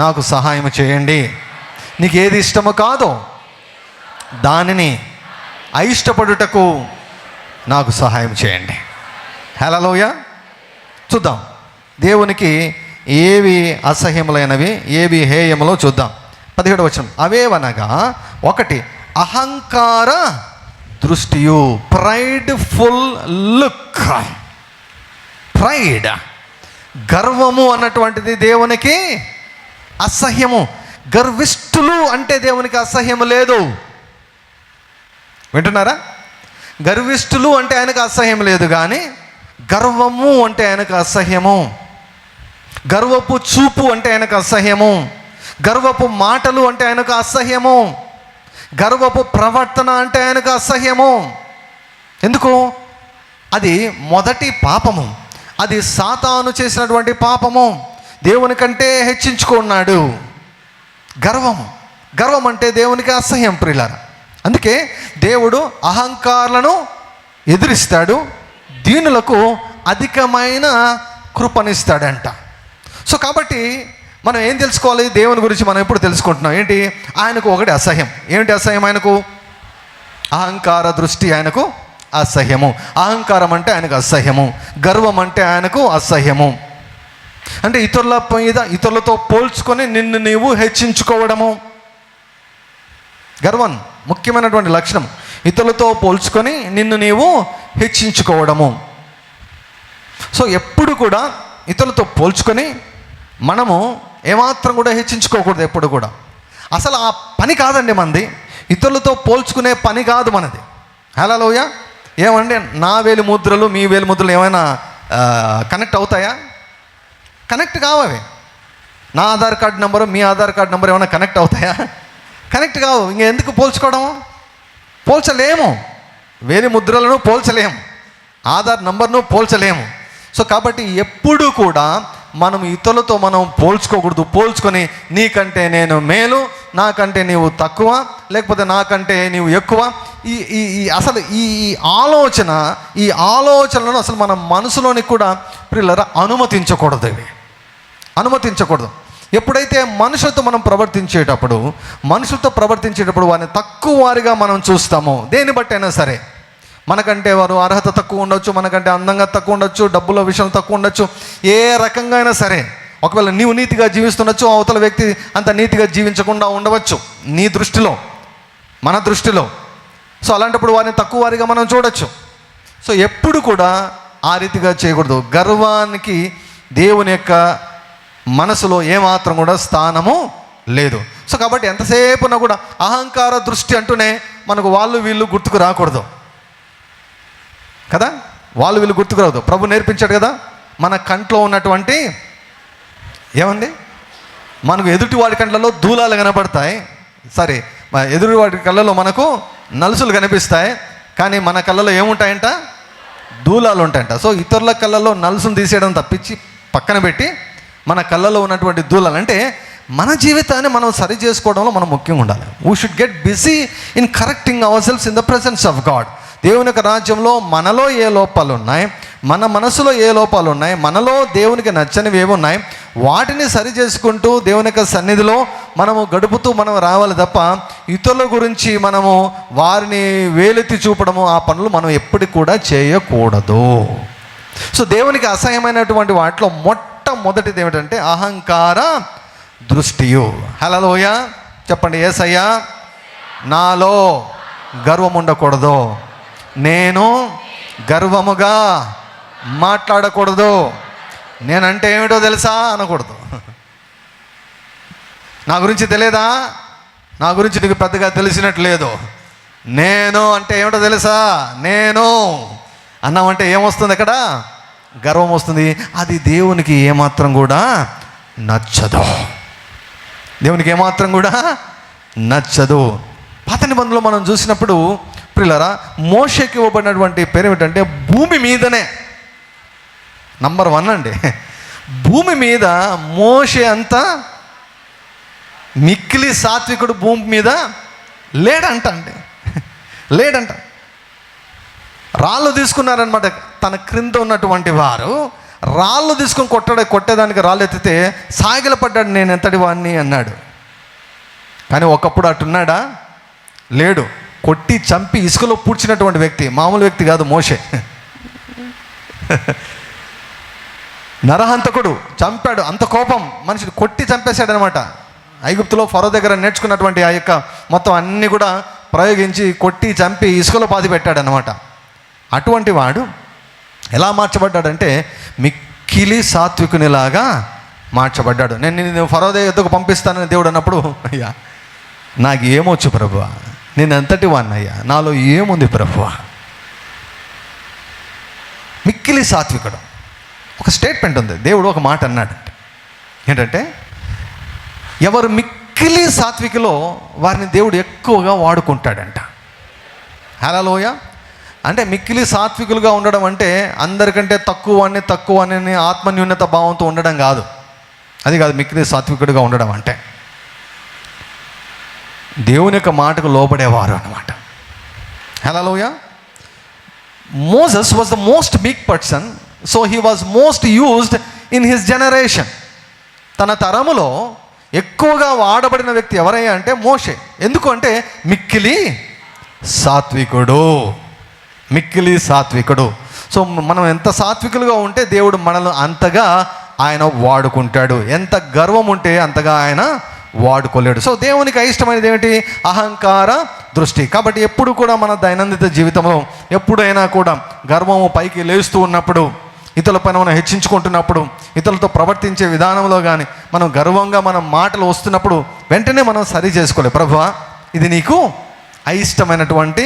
Speaker 1: నాకు సహాయం చేయండి. నీకు ఏది ఇష్టమో కాదో దానిని అయిష్టపడుటకు నాకు సహాయం చేయండి. హల్లెలూయా. చూద్దాం దేవునికి ఏవి అసహ్యములైనవి, ఏవి హేయములో చూద్దాం. 17వ వచనం, అవేవనగా 1 అహంకార దృష్టియు, ప్రైడ్ఫుల్ లుక్. ప్రైడ్, గర్వము అన్నటువంటిది దేవునికి అసహ్యము. గర్విష్ఠులు అంటే దేవునికి అసహ్యము లేదు. వింటున్నారా? గర్విష్ఠులు అంటే ఆయనకు అసహ్యం లేదు, కానీ గర్వము అంటే ఆయనకు అసహ్యము. గర్వపు చూపు అంటే ఆయనకు అసహ్యము. గర్వపు మాటలు అంటే ఆయనకు అసహ్యము. గర్వపు ప్రవర్తన అంటే ఆయనకు అసహ్యము. ఎందుకు? అది మొదటి పాపము. అది సాతాను చేసినటువంటి పాపము. దేవుని కంటే హెచ్చించుకున్నాడు. గర్వం అంటే దేవునికి అసహ్యం ప్రియులారా. అందుకే దేవుడు అహంకారులను ఎదిరిస్తాడు, దీనులకు అధికమైన కృపనిస్తాడంట. సో కాబట్టి మనం ఏం తెలుసుకోవాలి? దేవుని గురించి మనం ఎప్పుడు తెలుసుకుంటున్నాం ఏంటి? ఆయనకు ఒకటి అసహ్యం. ఏమిటి అసహ్యం? ఆయనకు అహంకార దృష్టి ఆయనకు అసహ్యము. అహంకారం అంటే ఆయనకు అసహ్యము. గర్వం అంటే ఆయనకు అసహ్యము. అంటే ఇతరుల మీద, ఇతరులతో పోల్చుకొని నిన్ను నీవు హెచ్చించుకోవడము. గర్వం ముఖ్యమైనటువంటి లక్షణం. ఇతరులతో పోల్చుకొని నిన్ను నీవు హెచ్చించుకోవడము. సో ఎప్పుడు కూడా ఇతరులతో పోల్చుకొని మనము ఏమాత్రం కూడా హెచ్చించుకోకూడదు. ఎప్పుడు కూడా అసలు ఆ పని కాదండి మనది. ఇతరులతో పోల్చుకునే పని కాదు మనది. హల్లెలూయా. ఏమంటే నా వేలి ముద్రలు మీ వేలి ముద్రలు ఏమైనా కనెక్ట్ అవుతాయా? కనెక్ట్ కావవి. నా ఆధార్ కార్డు నెంబరు మీ ఆధార్ కార్డు నెంబర్ ఏమైనా కనెక్ట్ అవుతాయా? కనెక్ట్ కావు. ఇంక ఎందుకు పోల్చుకోవడం? పోల్చలేము. వేలి ముద్రలను పోల్చలేము, ఆధార్ నంబర్ను పోల్చలేము. సో కాబట్టి ఎప్పుడు కూడా మనం ఇతరులతో మనం పోల్చుకోకూడదు. పోల్చుకొని నీకంటే నేను మేలు, నాకంటే నీవు తక్కువ, లేకపోతే నాకంటే నీవు ఎక్కువ, అసలు ఈ ఆలోచనలను అసలు మన మనసులోని కూడా ప్రియులారా అనుమతించకూడదు. ఇవి అనుమతించకూడదు. ఎప్పుడైతే మనుషులతో మనం ప్రవర్తించేటప్పుడు వారిని తక్కువ వారిగా మనం చూస్తామో, దేన్ని బట్టి అయినా సరే, మనకంటే వారు అర్హత తక్కువ ఉండొచ్చు, మనకంటే అందంగా తక్కువ ఉండొచ్చు, డబ్బుల విషయం తక్కువ ఉండొచ్చు, ఏ రకంగా అయినా సరే. ఒకవేళ నీవు నీతిగా జీవిస్తుండొచ్చు, అవతల వ్యక్తి అంత నీతిగా జీవించకుండా ఉండవచ్చు నీ దృష్టిలో, మన దృష్టిలో. సో అలాంటప్పుడు వారిని తక్కువ వారిగా మనం చూడొచ్చు. సో ఎప్పుడు కూడా ఆ రీతిగా చేయకూడదు. గర్వానికి దేవుని యొక్క మనసులో ఏమాత్రం కూడా స్థానము లేదు. సో కాబట్టి ఎంతసేపున కూడా అహంకార దృష్టి అంటూనే మనకు వాళ్ళు వీళ్ళు గుర్తుకు రాకూడదు కదా. వాళ్ళు వీళ్ళు గుర్తుకు రావద్దు. ప్రభు నేర్పించాడు కదా, మన కంట్లో ఉన్నటువంటి ఏమండి, మనకు ఎదుటి వాడి కంట్లలో దూలాలు కనపడతాయి. సరే, ఎదుటి వాడి కళ్ళలో మనకు నలుసులు కనిపిస్తాయి, కానీ మన కళ్ళలో ఏముంటాయంట? దూలాలు ఉంటాయంట. సో ఇతరుల కళ్ళలో నలుసును తీసేయడం తప్పించి పక్కన పెట్టి మన కళ్ళలో ఉన్నటువంటి దూలాలు, అంటే మన జీవితాన్ని మనం సరి చేసుకోవడంలో మనం ముఖ్యంగా ఉండాలి. We should get busy in correcting our selfs in the presence of God. దేవుని యొక్క రాజ్యంలో మనలో ఏ లోపాలు ఉన్నాయి, మన మనసులో ఏ లోపాలు ఉన్నాయి, మనలో దేవునికి నచ్చనివి ఏవి ఉన్నాయి, వాటిని సరి చేసుకుంటూ దేవుని యొక్క సన్నిధిలో మనము గడుపుతూ మనం రావాలి తప్ప ఇతరుల గురించి మనము వారిని వేలెత్తి చూపడము, ఆ పనులు మనం ఎప్పటికి కూడా చేయకూడదు. సో దేవునికి అసహ్యమైనటువంటి వాటిలో మొట్టమొదటిది ఏమిటంటే అహంకార దృష్టియు. హల్లెలూయా చెప్పండి. యేసయ్యా, నాలో గర్వం ఉండకూడదు, నేను గర్వముగా మాట్లాడకూడదు, నేనంటే ఏమిటో తెలుసా అనకూడదు. నా గురించి తెలియదా, నా గురించి నీకు పెద్దగా తెలిసినట్టు లేదు, నేను అంటే ఏమిటో తెలుసా, నేను అన్నామంటే ఏమొస్తుంది? అక్కడ గర్వం వస్తుంది. అది దేవునికి ఏమాత్రం కూడా నచ్చదు. దేవునికి ఏమాత్రం కూడా నచ్చదు. పాత నిబంధనలో మనం చూసినప్పుడు ప్రియులారా, మోషేకి ఇవ్వబడినటువంటి పేరు ఏమిటంటే భూమి మీదనే నంబర్ 1 అండి. భూమి మీద మోషే అంతా మిక్కిలి సాత్వికుడు భూమి మీద లేడంట. రాళ్ళు తీసుకున్నారనమాట. తన క్రింద ఉన్నటువంటి వారు రాళ్ళు తీసుకొని కొట్టేదానికి రాళ్ళు ఎత్తితే సాగిల పడ్డాడు, నేను ఎంతటి వాడిని అన్నాడు. కానీ ఒకప్పుడు అట్టున్నాడా? లేడు. కొట్టి చంపి ఇసుకలో పూడ్చినటువంటి వ్యక్తి, మామూలు వ్యక్తి కాదు మోషే. నరహంతకుడు, చంపాడు. అంత కోపం, మనిషిని కొట్టి చంపేశాడు అనమాట. ఐగుప్తులో ఫరో దగ్గర నేర్చుకున్నటువంటి ఆ యొక్క మొత్తం అన్నీ కూడా ప్రయోగించి కొట్టి చంపి ఇసుకలో పాతి పెట్టాడు అనమాట. అటువంటి వాడు ఎలా మార్చబడ్డాడంటే మిక్కిలి సాత్వికునిలాగా మార్చబడ్డాడు. నేను ఫరో దగ్గరకు పంపిస్తానని దేవుడు అన్నప్పుడు, అయ్యా నాకు ఏమొచ్చు ప్రభువా, నేను ఎంతటి వాడినయ్యా, నాలో ఏముంది ప్రభువా. మిక్కిలి సాత్వికుడు. ఒక స్టేట్మెంట్ ఉంది, దేవుడు ఒక మాట అన్నాడు. ఏంటంటే ఎవరు మిక్కిలి సాత్వికులో వారిని దేవుడు ఎక్కువగా వాడుకుంటాడంట. హల్లెలూయా. అంటే మిక్కిలి సాత్వికులుగా ఉండడం అంటే అందరికంటే తక్కువ అని ఆత్మన్యూన్యత భావంతో ఉండడం కాదు. అది కాదు మిక్కిలి సాత్వికుడిగా ఉండడం అంటే. దేవుని యొక్క మాటకు లోబడేవారు అన్నమాట. హల్లెలూయా. మోసెస్ వాజ్ ద మోస్ట్ మీక్ person, so he was most used in his generation. తన తరములో ఎక్కువగా వాడబడిన వ్యక్తి ఎవరయ్యా అంటే మోషే. ఎందుకు అంటే మిక్కిలి సాత్వికుడు. మిక్కిలి సాత్వికుడు. సో మనం ఎంత సాత్వికులుగా ఉంటే దేవుడు మనల్ని అంతగా ఆయన వాడుకుంటాడు. ఎంత గర్వం ఉంటే అంతగా ఆయన వాడుకోలేడు. సో దేవునికి అయిష్టమైనది ఏమిటి? అహంకార దృష్టి. కాబట్టి ఎప్పుడు కూడా మన దైనందిన జీవితంలో ఎప్పుడైనా కూడా గర్వము పైకి లేస్తూ ఉన్నప్పుడు, ఇతరుల పైన మనం హెచ్చించుకుంటున్నప్పుడు, ఇతరులతో ప్రవర్తించే విధానంలో కానీ మనం గర్వంగా మన మాటలు వస్తున్నప్పుడు వెంటనే మనం సరి చేసుకోలేదు. ప్రభువా ఇది నీకు అయిష్టమైనటువంటి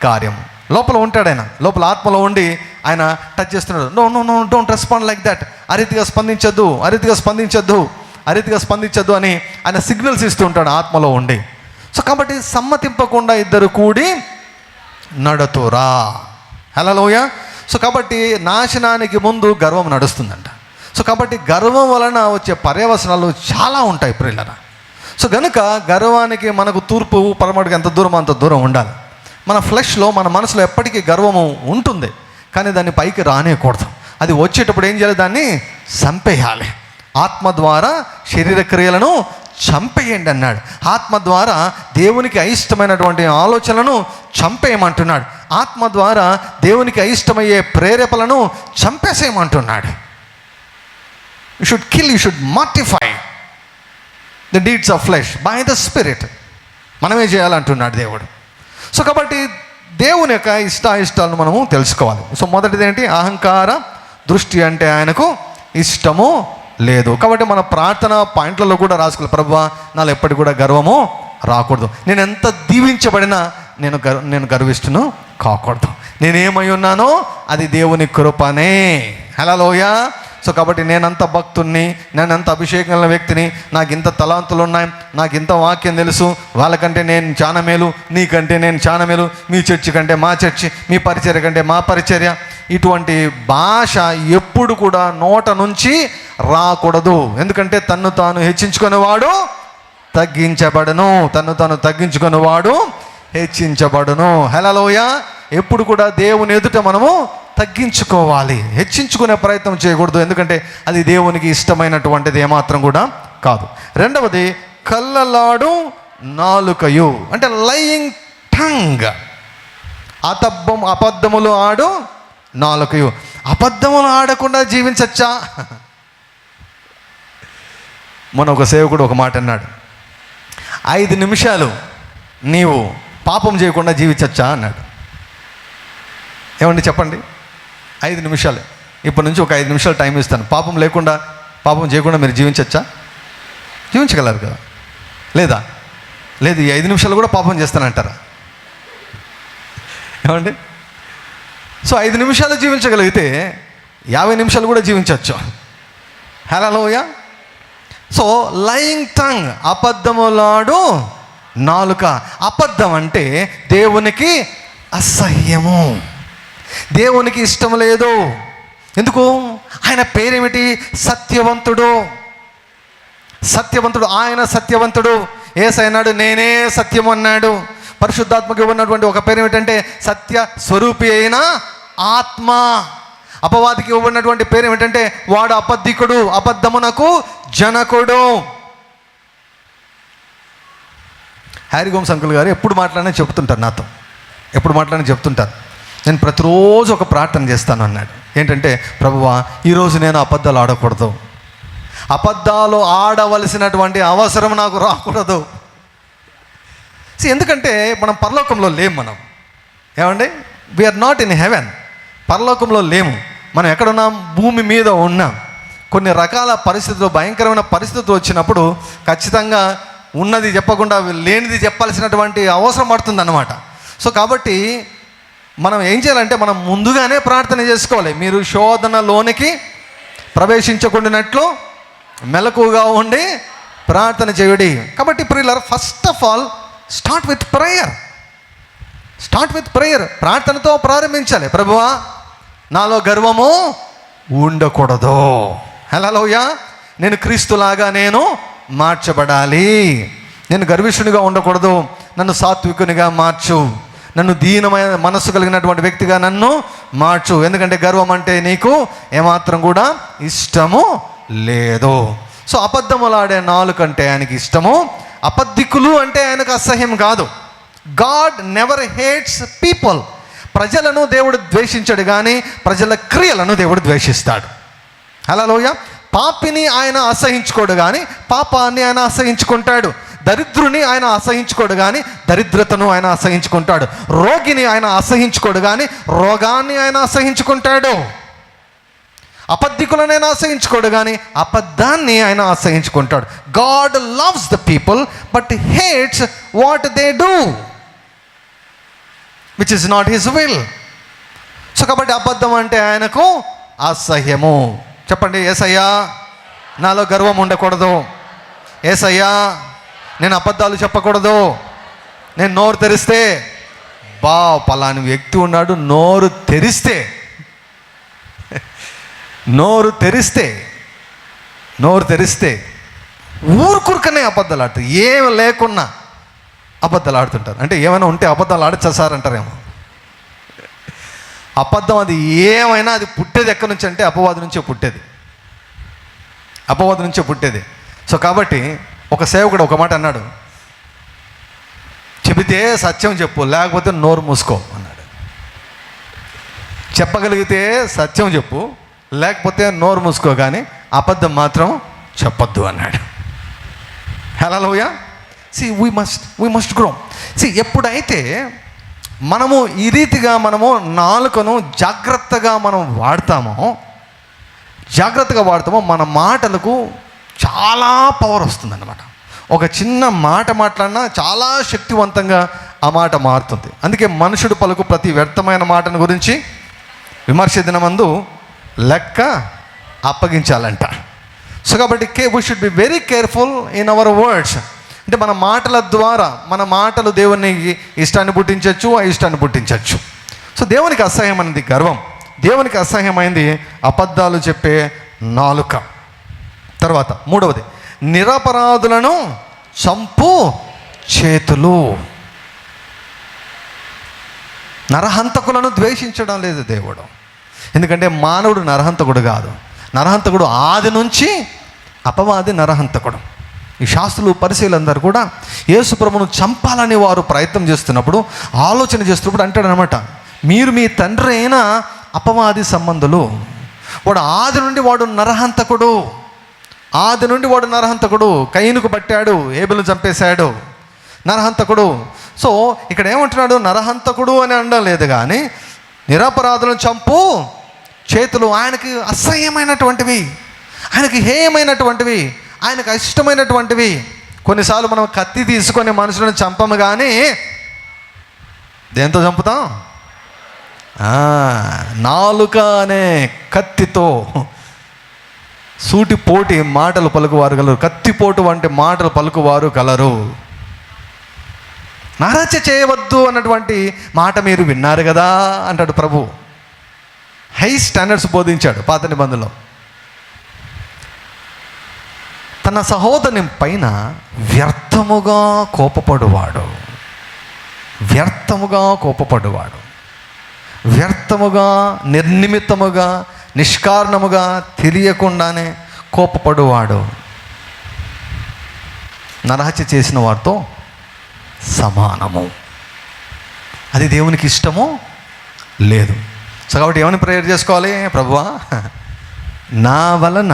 Speaker 1: కార్యం. లోపల ఉంటాడు ఆయన, లోపల ఆత్మలో ఉండి ఆయన టచ్ చేస్తున్నాడు. No no no don't respond like that. అరీతిగా స్పందించద్దు, అరీతిగా స్పందించద్దు, అరీతిగా స్పందించద్దు అని ఆయన సిగ్నల్స్ ఇస్తూ ఉంటాడు ఆత్మలో ఉండి. సో కాబట్టి సమ్మతింపకుండా ఇద్దరు కూడి నడుతురా. హల్లెలూయా. సో కాబట్టి నాశనానికి ముందు గర్వం నడుస్తుందంట. సో కాబట్టి గర్వం వలన వచ్చే పర్యవసనాలు చాలా ఉంటాయి ప్రియులారా. సో కనుక గర్వానికి మనకు తూర్పు పడమటికి ఎంత దూరం అంత దూరం ఉండాలి. మన ఫ్లెష్లో మన మనసులో ఎప్పటికీ గర్వము ఉంటుంది, కానీ దాన్ని పైకి రానేయకూడదు. అది వచ్చేటప్పుడు ఏం చేయాలి? దాన్ని చంపేయాలి. ఆత్మ ద్వారా శరీర క్రియలను చంపేయండి అన్నాడు. ఆత్మ ద్వారా దేవునికి అయిష్టమైనటువంటి ఆలోచనలను చంపేయమంటున్నాడు. ఆత్మ ద్వారా దేవునికి అయిష్టమయ్యే ప్రేరేపలను చంపేసేయమంటున్నాడు. You should kill, you should mortify the deeds of flesh by the spirit. మనమే చేయాలంటున్నాడు దేవుడు. సో కాబట్టి దేవుని యొక్క ఇష్టాలను మనము తెలుసుకోవాలి. సో మొదటిది ఏంటి? అహంకార దృష్టి అంటే ఆయనకు ఇష్టము లేదు. కాబట్టి మన ప్రార్థన పాయింట్లలో కూడా రాసుకోవాలి, ప్రభువా నాలో ఎప్పటికి కూడా గర్వము రాకూడదు. నేను ఎంత దీవించబడినా నేను గర్విష్ఠును కాకూడదు. నేనేమై ఉన్నానో అది దేవుని కృపనే. హల్లెలూయా. సో కాబట్టి నేనంత భక్తుణ్ణి, నేనంత అభిషేకమైన వ్యక్తిని, నాకు ఇంత తలాంతులు ఉన్నాయి, నాకు ఇంత వాక్యం తెలుసు, వాళ్ళకంటే నేను చాలా మేలు, నీకంటే నేను చాలా మేలు, మీ చర్చి కంటే మా చర్చి, మీ పరిచర్య కంటే మా పరిచర్య. ఇటువంటి భాష ఎప్పుడు కూడా నోట నుంచి రాకూడదు. ఎందుకంటే తన్ను తాను హెచ్చించుకునేవాడు తగ్గించబడును, తన్ను తాను తగ్గించుకునేవాడు హెచ్చించబడును. హల్లెలూయా. ఎప్పుడు కూడా దేవుని ఎదుట మనము తగ్గించుకోవాలి, హెచ్చించుకునే ప్రయత్నం చేయకూడదు. ఎందుకంటే అది దేవునికి ఇష్టమైనటువంటిది ఏమాత్రం కూడా కాదు. రెండవది కళ్ళలాడు నాలుకయు అంటే లయింగ్ టంగ్. అబద్ధములు ఆడు నాలుకయు. అబద్ధములు ఆడకుండా జీవించచ్చా? మొన్న ఒక సేవకుడు ఒక మాట అన్నాడు, 5 నిమిషాలు నీవు పాపం చేయకుండా జీవించచ్చా అన్నాడు. ఏమండి చెప్పండి, 5 నిమిషాలు. ఇప్పటి నుంచి ఒక 5 నిమిషాలు టైం ఇస్తాను, పాపం చేయకుండా మీరు జీవించచ్చా? జీవించగలరు కదా? లేదా? లేదు, ఈ 5 నిమిషాలు కూడా పాపం చేస్తానంటారా? ఏమండి? సో 5 నిమిషాలు జీవించగలిగితే 50 నిమిషాలు కూడా జీవించవచ్చు. హల్లెలూయా. సో లయింగ్ టంగ్, అబద్ధములాడు నాలుక. అబద్ధం అంటే దేవునికి అసహ్యము, దేవునికి ఇష్టం లేదు. ఎందుకు? ఆయన పేరేమిటి? సత్యవంతుడు. సత్యవంతుడు, ఆయన సత్యవంతుడు. యేసయ్య అన్నాడు నేనే సత్యం అన్నాడు. పరిశుద్ధాత్మకి ఇవ్వనటువంటి ఒక పేరు ఏమిటంటే సత్య స్వరూపి అయిన ఆత్మ. అపవాదికి ఇవ్వబడినటువంటి పేరు ఏమిటంటే వాడు అబద్ధికుడు, అబద్ధమునకు జనకుడు. హ్యారీ గోమ్స్ అంకుల్ గారు ఎప్పుడు మాట్లాడినా చెప్తుంటారు నాతో, ఎప్పుడు మాట్లాడినా చెప్తుంటారు. నేను ప్రతిరోజు ఒక ప్రార్థన చేస్తాను అన్నాడు. ఏంటంటే, ప్రభువా ఈరోజు నేను అబద్ధాలు ఆడకూడదు, అబద్ధాలు ఆడవలసినటువంటి అవసరం నాకు రాకూడదు. ఎందుకంటే మనం పరలోకంలో లేము. మనం ఏమండి, వీఆర్ నాట్ ఇన్ హెవెన్. పరలోకంలో లేము. మనం ఎక్కడున్నాం? భూమి మీద ఉన్నాం. కొన్ని రకాల పరిస్థితులు, భయంకరమైన పరిస్థితులు వచ్చినప్పుడు ఖచ్చితంగా ఉన్నది చెప్పకుండా లేనిది చెప్పాల్సినటువంటి అవసరం పడుతుంది అన్నమాట. సో కాబట్టి మనం ఏం చేయాలంటే, మనం ముందుగానే ప్రార్థన చేసుకోవాలి. మీరు శోధనలోనికి ప్రవేశించకుండానట్లు మెలకుగా ఉండి ప్రార్థన చేయుడి. కాబట్టి ప్రియులారా, first of all start with prayer. ప్రార్థనతో ప్రారంభించాలి. ప్రభువా నాలో గర్వము ఉండకూడదు. హల్లెలూయా. నేను క్రీస్తులాగా నేను మార్చబడాలి. నేను గర్విష్ఠునిగా ఉండకూడదు. నన్ను సాత్వికునిగా మార్చు. నన్ను దీనమైన మనస్సు కలిగినటువంటి వ్యక్తిగా నన్ను మార్చు. ఎందుకంటే గర్వం అంటే నీకు ఏమాత్రం కూడా ఇష్టము లేదు. సో అబద్ధములాడే నాలుకంటే ఆయనకి ఇష్టము. అబద్ధికులు అంటే ఆయనకు అసహ్యం కాదు. God never hates people. ప్రజలను దేవుడు ద్వేషించడు, కానీ ప్రజల క్రియలను దేవుడు ద్వేషిస్తాడు. హల్లెలూయా. పాపిని ఆయన అసహించుకోడు, కానీ పాపాన్ని ఆయన అసహించుకుంటాడు. దరిద్రుని ఆయన అసహించుకోడు, కానీ దరిద్రతను ఆయన అసహించుకుంటాడు. రోగిని ఆయన అసహించుకోడు, కానీ రోగాన్ని ఆయన అసహించుకుంటాడు. అబద్ధికులను ఆయన అసహించుకోడు, కానీ అబద్ధాన్ని ఆయన అసహించుకుంటాడు. God loves the people but hates what they do, which is not his will. So కాబట్టి అబద్ధం అంటే ఆయనకు అసహ్యము. చెప్పండి, యేసయ్యా నాలో గర్వం ఉండకూడదు. యేసయ్యా నేను అబద్ధాలు చెప్పకూడదు. నేను నోరు తెరిస్తే, పలాని వ్యక్తి ఉన్నాడు, నోరు తెరిస్తే ఊరుకురుకనే అబద్ధాలు ఆడుతారు. ఏమి లేకున్నా అబద్ధాలు ఆడుతుంటారు. అంటే ఏమైనా ఉంటే అబద్ధాలు ఆడచ్చా సార్ అంటారేమో. అబద్ధం అది ఏమైనా అది పుట్టేది ఎక్కడి నుంచి అంటే అపవాది నుంచే పుట్టేది. సో కాబట్టి ఒక సేవకుడు ఒక మాట అన్నాడు, చెబితే సత్యం చెప్పు, లేకపోతే నోరు మూసుకో అన్నాడు. చెప్పగలిగితే సత్యం చెప్పు, లేకపోతే నోరు మూసుకో, కానీ అబద్ధం మాత్రం చెప్పొద్దు అన్నాడు. హల్లెలూయా. we must grow. ఎప్పుడైతే మనము ఈ రీతిగా మనము నాలుకను జాగ్రత్తగా వాడతామో మన మాటలకు చాలా పవర్ వస్తుందన్నమాట. ఒక చిన్న మాట మాట్లాడినా చాలా శక్తివంతంగా ఆ మాట మారుతుంది. అందుకే మనుషుడు పలుకు ప్రతి వ్యర్థమైన మాటను గురించి విమర్శ దినమందు లెక్క అప్పగించాలంట. సో కాబట్టి we should be very careful in our words. అంటే మన మాటల ద్వారా, మన మాటలు దేవునికి ఇష్టాన్ని పుట్టించవచ్చు, అయిష్టాన్ని పుట్టించవచ్చు. సో దేవునికి అసహ్యమైనది గర్వం, దేవునికి అసహ్యమైనది అబద్ధాలు చెప్పే నాలుక. తర్వాత మూడవది, నిరపరాధులను చంపు చేతులు. నరహంతకులను ద్వేషించడం లేదు దేవుడు. ఎందుకంటే మానవుడు నరహంతకుడు కాదు. నరహంతకుడు ఆది నుంచి అపవాది నరహంతకుడు. ఈ శాస్త్రులు పరిశీలందరూ కూడా యేసు ప్రభువును చంపాలని వారు ప్రయత్నం చేస్తున్నప్పుడు, ఆలోచన చేస్తున్నప్పుడు అంటాడనమాట, మీరు మీ తండ్రి అయిన అపవాది సంబంధులు. వాడు ఆది నుండి నరహంతకుడు. కయీనుకు పట్టాడు, హేబెలును చంపేశాడు, నరహంతకుడు. సో ఇక్కడ ఏమంటున్నాడు, నరహంతకుడు అని అనడం లేదు, కానీ నిరపరాధులను చంపు చేతులు. ఆయనకి అసహ్యమైనటువంటివి, ఆయనకి హేయమైనటువంటివి, ఆయనకు ఇష్టమైనటువంటివి. కొన్నిసార్లు మనం కత్తి తీసుకొని మనుషులను చంపము, కానీ దేంతో చంపుతాం? నాలుక అనే కత్తితో. సూటిపోటి మాటలు పలుకువారు కలరు, కత్తిపోటు వంటి మాటలు పలుకువారు కలరు. నరహత్య చేయవద్దు అన్నటువంటి మాట మీరు విన్నారు కదా అంటాడు ప్రభు. హై స్టాండర్డ్స్ బోధించాడు పాత నిబంధనలో. తన సహోదరుని పైన వ్యర్థముగా కోపపడువాడు, వ్యర్థముగా నిర్నిమిత్తముగా నిష్కారణముగా తెలియకుండానే కోపపడువాడు నరహత్య చేసిన వారితో సమానము. అది దేవునికి ఇష్టము లేదు. సో కాబట్టి ఏమని ప్రేయర్ చేసుకోవాలి? ప్రభువా, నా వలన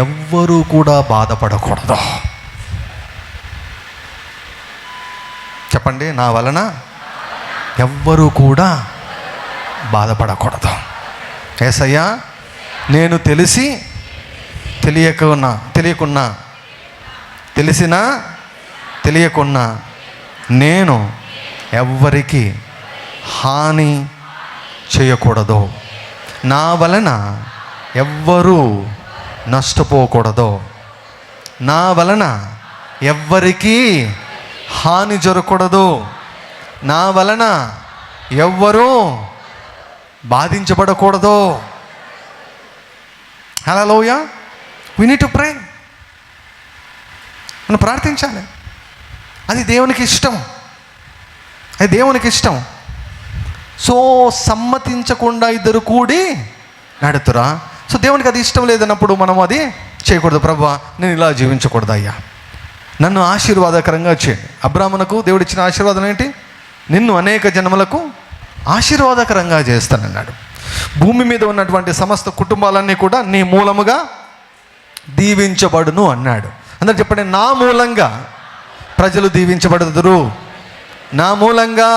Speaker 1: ఎవ్వరూ కూడా బాధపడకూడదు. చెప్పండి, నా వలన ఎవ్వరూ కూడా బాధపడకూడదు. యేసయ్యా, నేను తెలిసి తెలియకున్నా తెలిసినా తెలియకున్నా నేను ఎవ్వరికి హాని చేయకూడదు. నా వలన ఎవ్వరూ నష్టపోకూడదు. నా వలన ఎవ్వరికీ హాని జరగకూడదు. నా వలన ఎవ్వరూ బాధించబడకూడదు. హల్లెలూయా. We need to pray. మనం ప్రార్థించాలి. అది దేవునికి ఇష్టం. అది దేవునికి ఇష్టం. సో సమ్మతించకుండా ఇద్దరు కూడి నడుతురా. సో దేవునికి అది ఇష్టం లేదన్నప్పుడు మనం అది చేయకూడదు. ప్రభువా, నేను ఇలా జీవించకూడదు అయ్యా, నన్ను ఆశీర్వాదకరంగా చేయండి. అబ్రాహామునకు దేవుడు ఇచ్చిన ఆశీర్వాదం ఏంటి? నిన్ను అనేక జన్మలకు ఆశీర్వాదకరంగా చేస్తానన్నాడు. భూమి మీద ఉన్నటువంటి సమస్త కుటుంబాలన్నీ కూడా నీ మూలముగా దీవించబడును అన్నాడు. అందరూ చెప్పండి, నా మూలంగా ప్రజలు దీవించబడుదురు. నా మూలంగా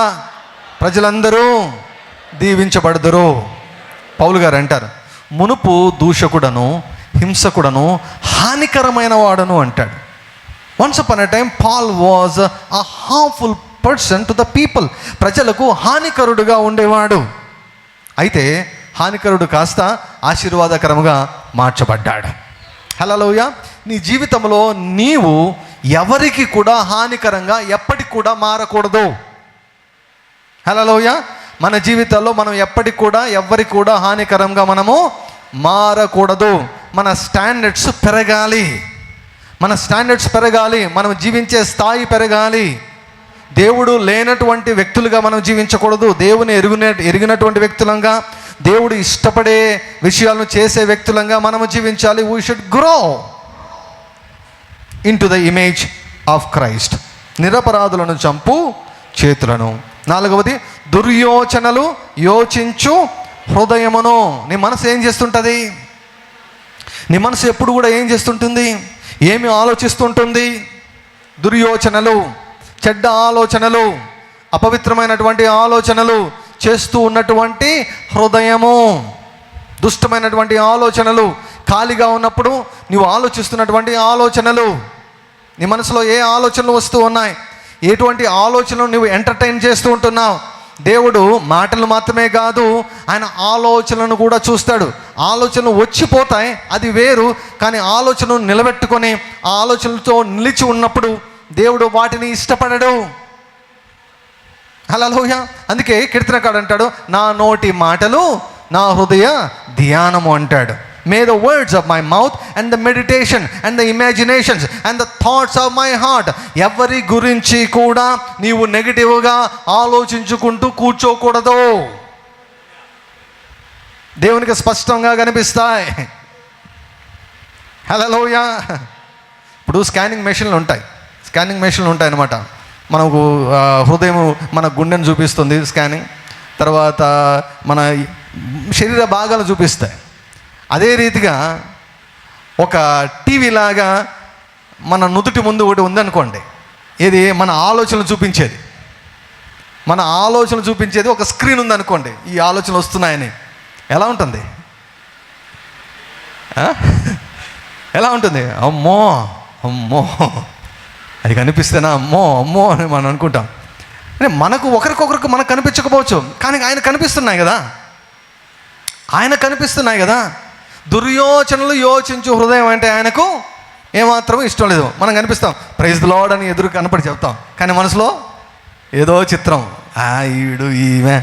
Speaker 1: ప్రజలందరూ దీవించబడుదురు. పౌలు గారు అంటారు, మునుపు దూషకుడను హింసకుడను హానికరమైన వాడను అంటాడు. Once upon a time Paul was a harmful person to the people. ప్రజలకు హానికరుడుగా ఉండేవాడు. అయితే హానికరుడు కాస్త ఆశీర్వాదకరంగా మార్చబడ్డాడు. హల్లెలూయా. నీ జీవితంలో నీవు ఎవరికి కూడా హానికరంగా ఎప్పటికి కూడా మారకూడదు. హల్లెలూయా. మన జీవితాల్లో మనం ఎప్పటికి కూడా ఎవరికి కూడా హానికరంగా మనము మారకూడదు. మన స్టాండర్డ్స్ పెరగాలి. మన స్టాండర్డ్స్ పెరగాలి. మనం జీవించే స్థాయి పెరగాలి. దేవుడు లేనటువంటి వ్యక్తులుగా మనం జీవించకూడదు. దేవుని ఎరిగినటువంటి వ్యక్తులంగా, దేవుడు ఇష్టపడే విషయాలను చేసే వ్యక్తులంగా మనము జీవించాలి. We should grow into the image of Christ. నిరపరాధులను చంపు చేతులను. 4వది, దుర్యోచనలు యోచించు హృదయమును. నీ మనసు ఏం చేస్తుంటుంది? నీ మనసు ఎప్పుడు కూడా ఏం చేస్తుంటుంది? ఏమి ఆలోచిస్తుంటుంది? దుర్యోచనలు, చెడ్డ ఆలోచనలు, అపవిత్రమైనటువంటి ఆలోచనలు చేస్తూ ఉన్నటువంటి హృదయము, దుష్టమైనటువంటి ఆలోచనలు, ఖాళీగా ఉన్నప్పుడు నువ్వు ఆలోచిస్తున్నటువంటి ఆలోచనలు. నీ మనసులో ఏ ఆలోచనలు వస్తూ ఉన్నాయి? ఎటువంటి ఆలోచనలు నువ్వు ఎంటర్టైన్ చేస్తూ ఉంటున్నావు? దేవుడు మాటలు మాత్రమే కాదు, ఆయన ఆలోచనలను కూడా చూస్తాడు. ఆలోచనలు వచ్చిపోతాయి, అది వేరు. కానీ ఆలోచనను నిలబెట్టుకొని ఆ ఆలోచనలతో నిలిచి ఉన్నప్పుడు దేవుడు వాటిని ఇష్టపడడు. హల్లెలూయా. అందుకే కీర్తనకాడు అంటాడు, నా నోటి మాటలు నా హృదయ ధ్యానము అంటాడు. May the words of my mouth and the meditation and the imaginations and the thoughts of my heart. ఎవరి గురించి కూడా నీవు నెగిటివ్గా ఆలోచించుకుంటూ కూర్చోకూడదు. దేవునికి స్పష్టంగా కనిపిస్తాయి. హల్లెలూయా. ఇప్పుడు స్కానింగ్ మెషిన్లు ఉంటాయి అన్నమాట. మనకు హృదయం మన గుండెను చూపిస్తుంది స్కానింగ్, తర్వాత మన శరీర భాగాలు చూపిస్తాయి. అదే రీతిగా ఒక టీవీ లాగా మన నుదుటి ముందు ఒకటి ఉందనుకోండి, ఇది మన ఆలోచనలు చూపించేది. మన ఆలోచనలు చూపించేది ఒక స్క్రీన్ ఉందనుకోండి, ఈ ఆలోచనలు వస్తున్నాయని. ఎలా ఉంటుంది? ఎలా ఉంటుంది? అమ్మో అమ్మో అది కనిపిస్తేనా అమ్మో అమ్మో అని మనం అనుకుంటాం. అంటే మనకు ఒకరికొకరికి మనకు కనిపించకపోవచ్చు, కానీ ఆయన కనిపిస్తున్నాయి కదా. దుర్యోచనలు యోచించు హృదయం అంటే ఆయనకు ఏమాత్రం ఇష్టం లేదు. మనం కనిపిస్తాం, ప్రైజ్ ది లార్డ్ అని ఎదురు కనపడి చెప్తాం, కానీ మనసులో ఏదో చిత్రం, ఈడు ఈమె,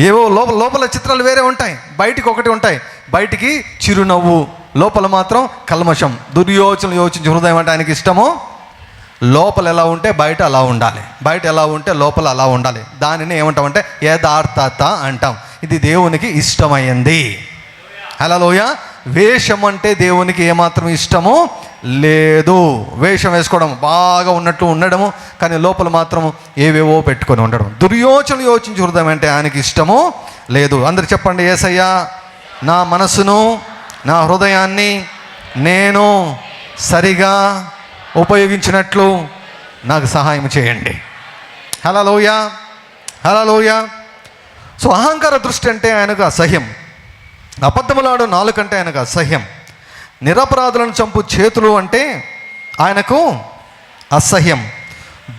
Speaker 1: ఏవో లోపల చిత్రాలు వేరే ఉంటాయి. బయటికి ఒకటి ఉంటాయి, బయటికి చిరునవ్వు, లోపల మాత్రం కల్మషం. దుర్యోచనలు యోచించు హృదయం అంటే ఆయనకి ఇష్టము. లోపల ఎలా ఉంటే బయట అలా ఉండాలి, బయట ఎలా ఉంటే లోపల అలా ఉండాలి. దానిని ఏమంటామంటే యథార్థత అంటాం. ఇది దేవునికి ఇష్టమైంది. హల్లెలూయా. వేషం అంటే దేవునికి ఏమాత్రం ఇష్టము లేదు. వేషం వేసుకోవడం, బాగా ఉన్నట్టు ఉండడము, కానీ లోపల మాత్రం ఏవేవో పెట్టుకొని ఉండడం. దుర్యోచనలు యోచించి హృదయం అంటే ఆయనకి ఇష్టము లేదు. అందరు చెప్పండి, యేసయ్యా నా మనసును నా హృదయాన్ని నేను సరిగా ఉపయోగించినట్లు నాకు సహాయం చేయండి. హల్లెలూయా, హల్లెలూయా. సో అహంకార దృష్టి అంటే ఆయనకు అసహ్యం. అబద్ధములాడు నాలుక అంటే ఆయనకు అసహ్యం. నిరపరాధులను చంపు చేతులు అంటే ఆయనకు అసహ్యం.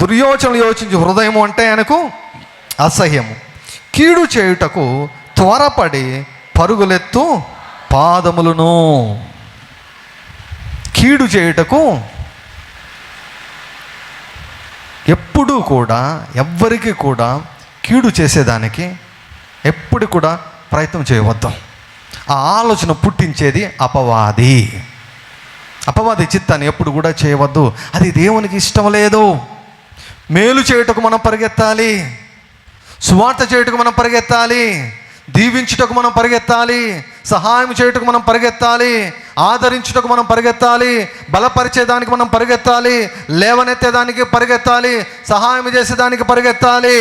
Speaker 1: దుర్యోచనలు యోచించి హృదయము అంటే ఆయనకు అసహ్యము. కీడు చేయుటకు త్వరపడి పరుగులెత్తు పాదములను. కీడు చేయుటకు ఎప్పుడూ కూడా, ఎవ్వరికి కూడా కీడు చేసేదానికి ఎప్పుడు కూడా ప్రయత్నం చేయవద్దు. ఆ ఆలోచన పుట్టించేది అపవాది. అపవాది చిత్తాన్ని ఎప్పుడు కూడా చేయవద్దు. అది దేవునికి ఇష్టం లేదు. మేలు చేయుటకు మనం పరిగెత్తాలి, సువార్త చేయుటకు మనం పరిగెత్తాలి, దీవించుటకు మనం పరిగెత్తాలి, సహాయం చేయుటకు మనం పరిగెత్తాలి, ఆదరించుటకు మనం పరిగెత్తాలి, బలపరిచేదానికి మనం పరిగెత్తాలి, లేవనెత్తేదానికి పరిగెత్తాలి, సహాయం చేసేదానికి పరిగెత్తాలి,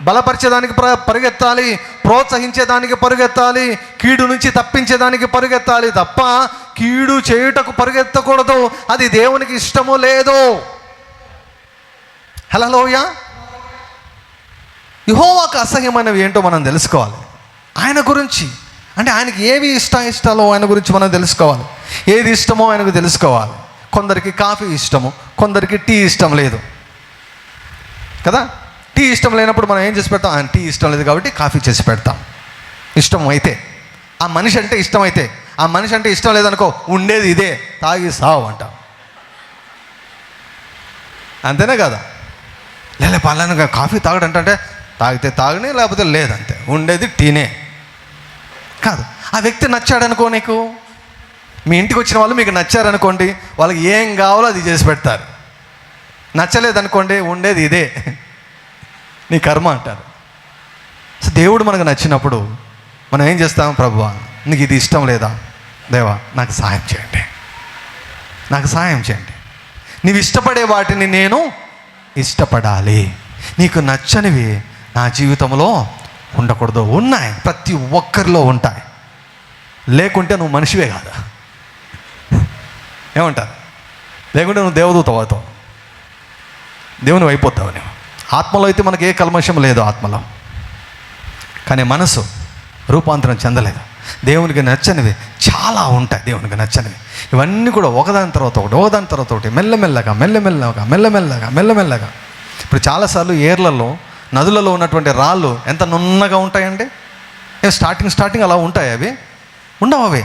Speaker 1: బలపరిచేదానికి పరిగెత్తాలి, ప్రోత్సహించేదానికి పరిగెత్తాలి, కీడు నుంచి తప్పించేదానికి పరిగెత్తాలి తప్ప కీడు చేయుటకు పరిగెత్తకూడదు. అది దేవునికి ఇష్టము లేదు. హల్లెలూయా. యెహోవాకు అసహ్యమైనవి ఏంటో మనం తెలుసుకోవాలి. ఆయన గురించి అంటే ఆయనకి ఏవి ఇష్టాలో ఆయన గురించి మనం తెలుసుకోవాలి. ఏది ఇష్టమో ఆయనకు తెలుసుకోవాలి. కొందరికి కాఫీ ఇష్టము, కొందరికి టీ ఇష్టం లేదు కదా. టీ ఇష్టం లేనప్పుడు మనం ఏం చేసి పెడతాం? ఆయన టీ ఇష్టం లేదు కాబట్టి కాఫీ చేసి పెడతాం. ఇష్టం అయితే, ఆ మనిషి అంటే ఇష్టం అయితే, ఆ మనిషి అంటే ఇష్టం లేదనుకో, ఉండేది ఇదే, తాగి సావు అంటాం. అంతేనే కదా. లేలే పలానా కాఫీ తాగడంటే తాగితే తాగని, లేకపోతే లేదంతే, ఉండేది టీనే కాదు. ఆ వ్యక్తి నచ్చాడనుకో, నీకు మీ ఇంటికి వచ్చిన వాళ్ళు మీకు నచ్చారనుకోండి, వాళ్ళకి ఏం కావాలో అది చేసి పెడతారు. నచ్చలేదనుకోండి, ఉండేది ఇదే, నీ కర్మ అంటారు. సో దేవుడు మనకు నచ్చినప్పుడు మనం ఏం చేస్తాం? ప్రభువా నీకు ఇది ఇష్టం లేదా? దేవా నాకు సహాయం చేయండి, నాకు సహాయం చేయండి. నీవు ఇష్టపడే వాటిని నేను ఇష్టపడాలి. నీకు నచ్చనివి నా జీవితంలో ఉండకూడదు. ఉన్నాయి, ప్రతి ఒక్కరిలో ఉంటాయి. లేకుంటే నువ్వు మనిషివే కాదు. ఏమంటారు? లేకుంటే నువ్వు దేవదూత అవుతావు, దేవుని అయిపోతావు. నువ్వు ఆత్మలో అయితే మనకి ఏ కల్మషం లేదు ఆత్మలో, కానీ మనసు రూపాంతరం చెందలేదు. దేవునికి నచ్చనివి చాలా ఉంటాయి. దేవునికి నచ్చనివి ఇవన్నీ కూడా ఒకదాని తర్వాత ఒకటి, ఒకదాని తర్వాత ఒకటి, మెల్లమెల్లగా మెల్లమెల్లగా మెల్లమెల్లగా మెల్లమెల్లగా. ఇప్పుడు చాలాసార్లు ఏర్లలో, నదులలో ఉన్నటువంటి రాళ్ళు ఎంత నున్నగా ఉంటాయండి. స్టార్టింగ్ అలా ఉంటాయి, అవి ఉండవు. అవి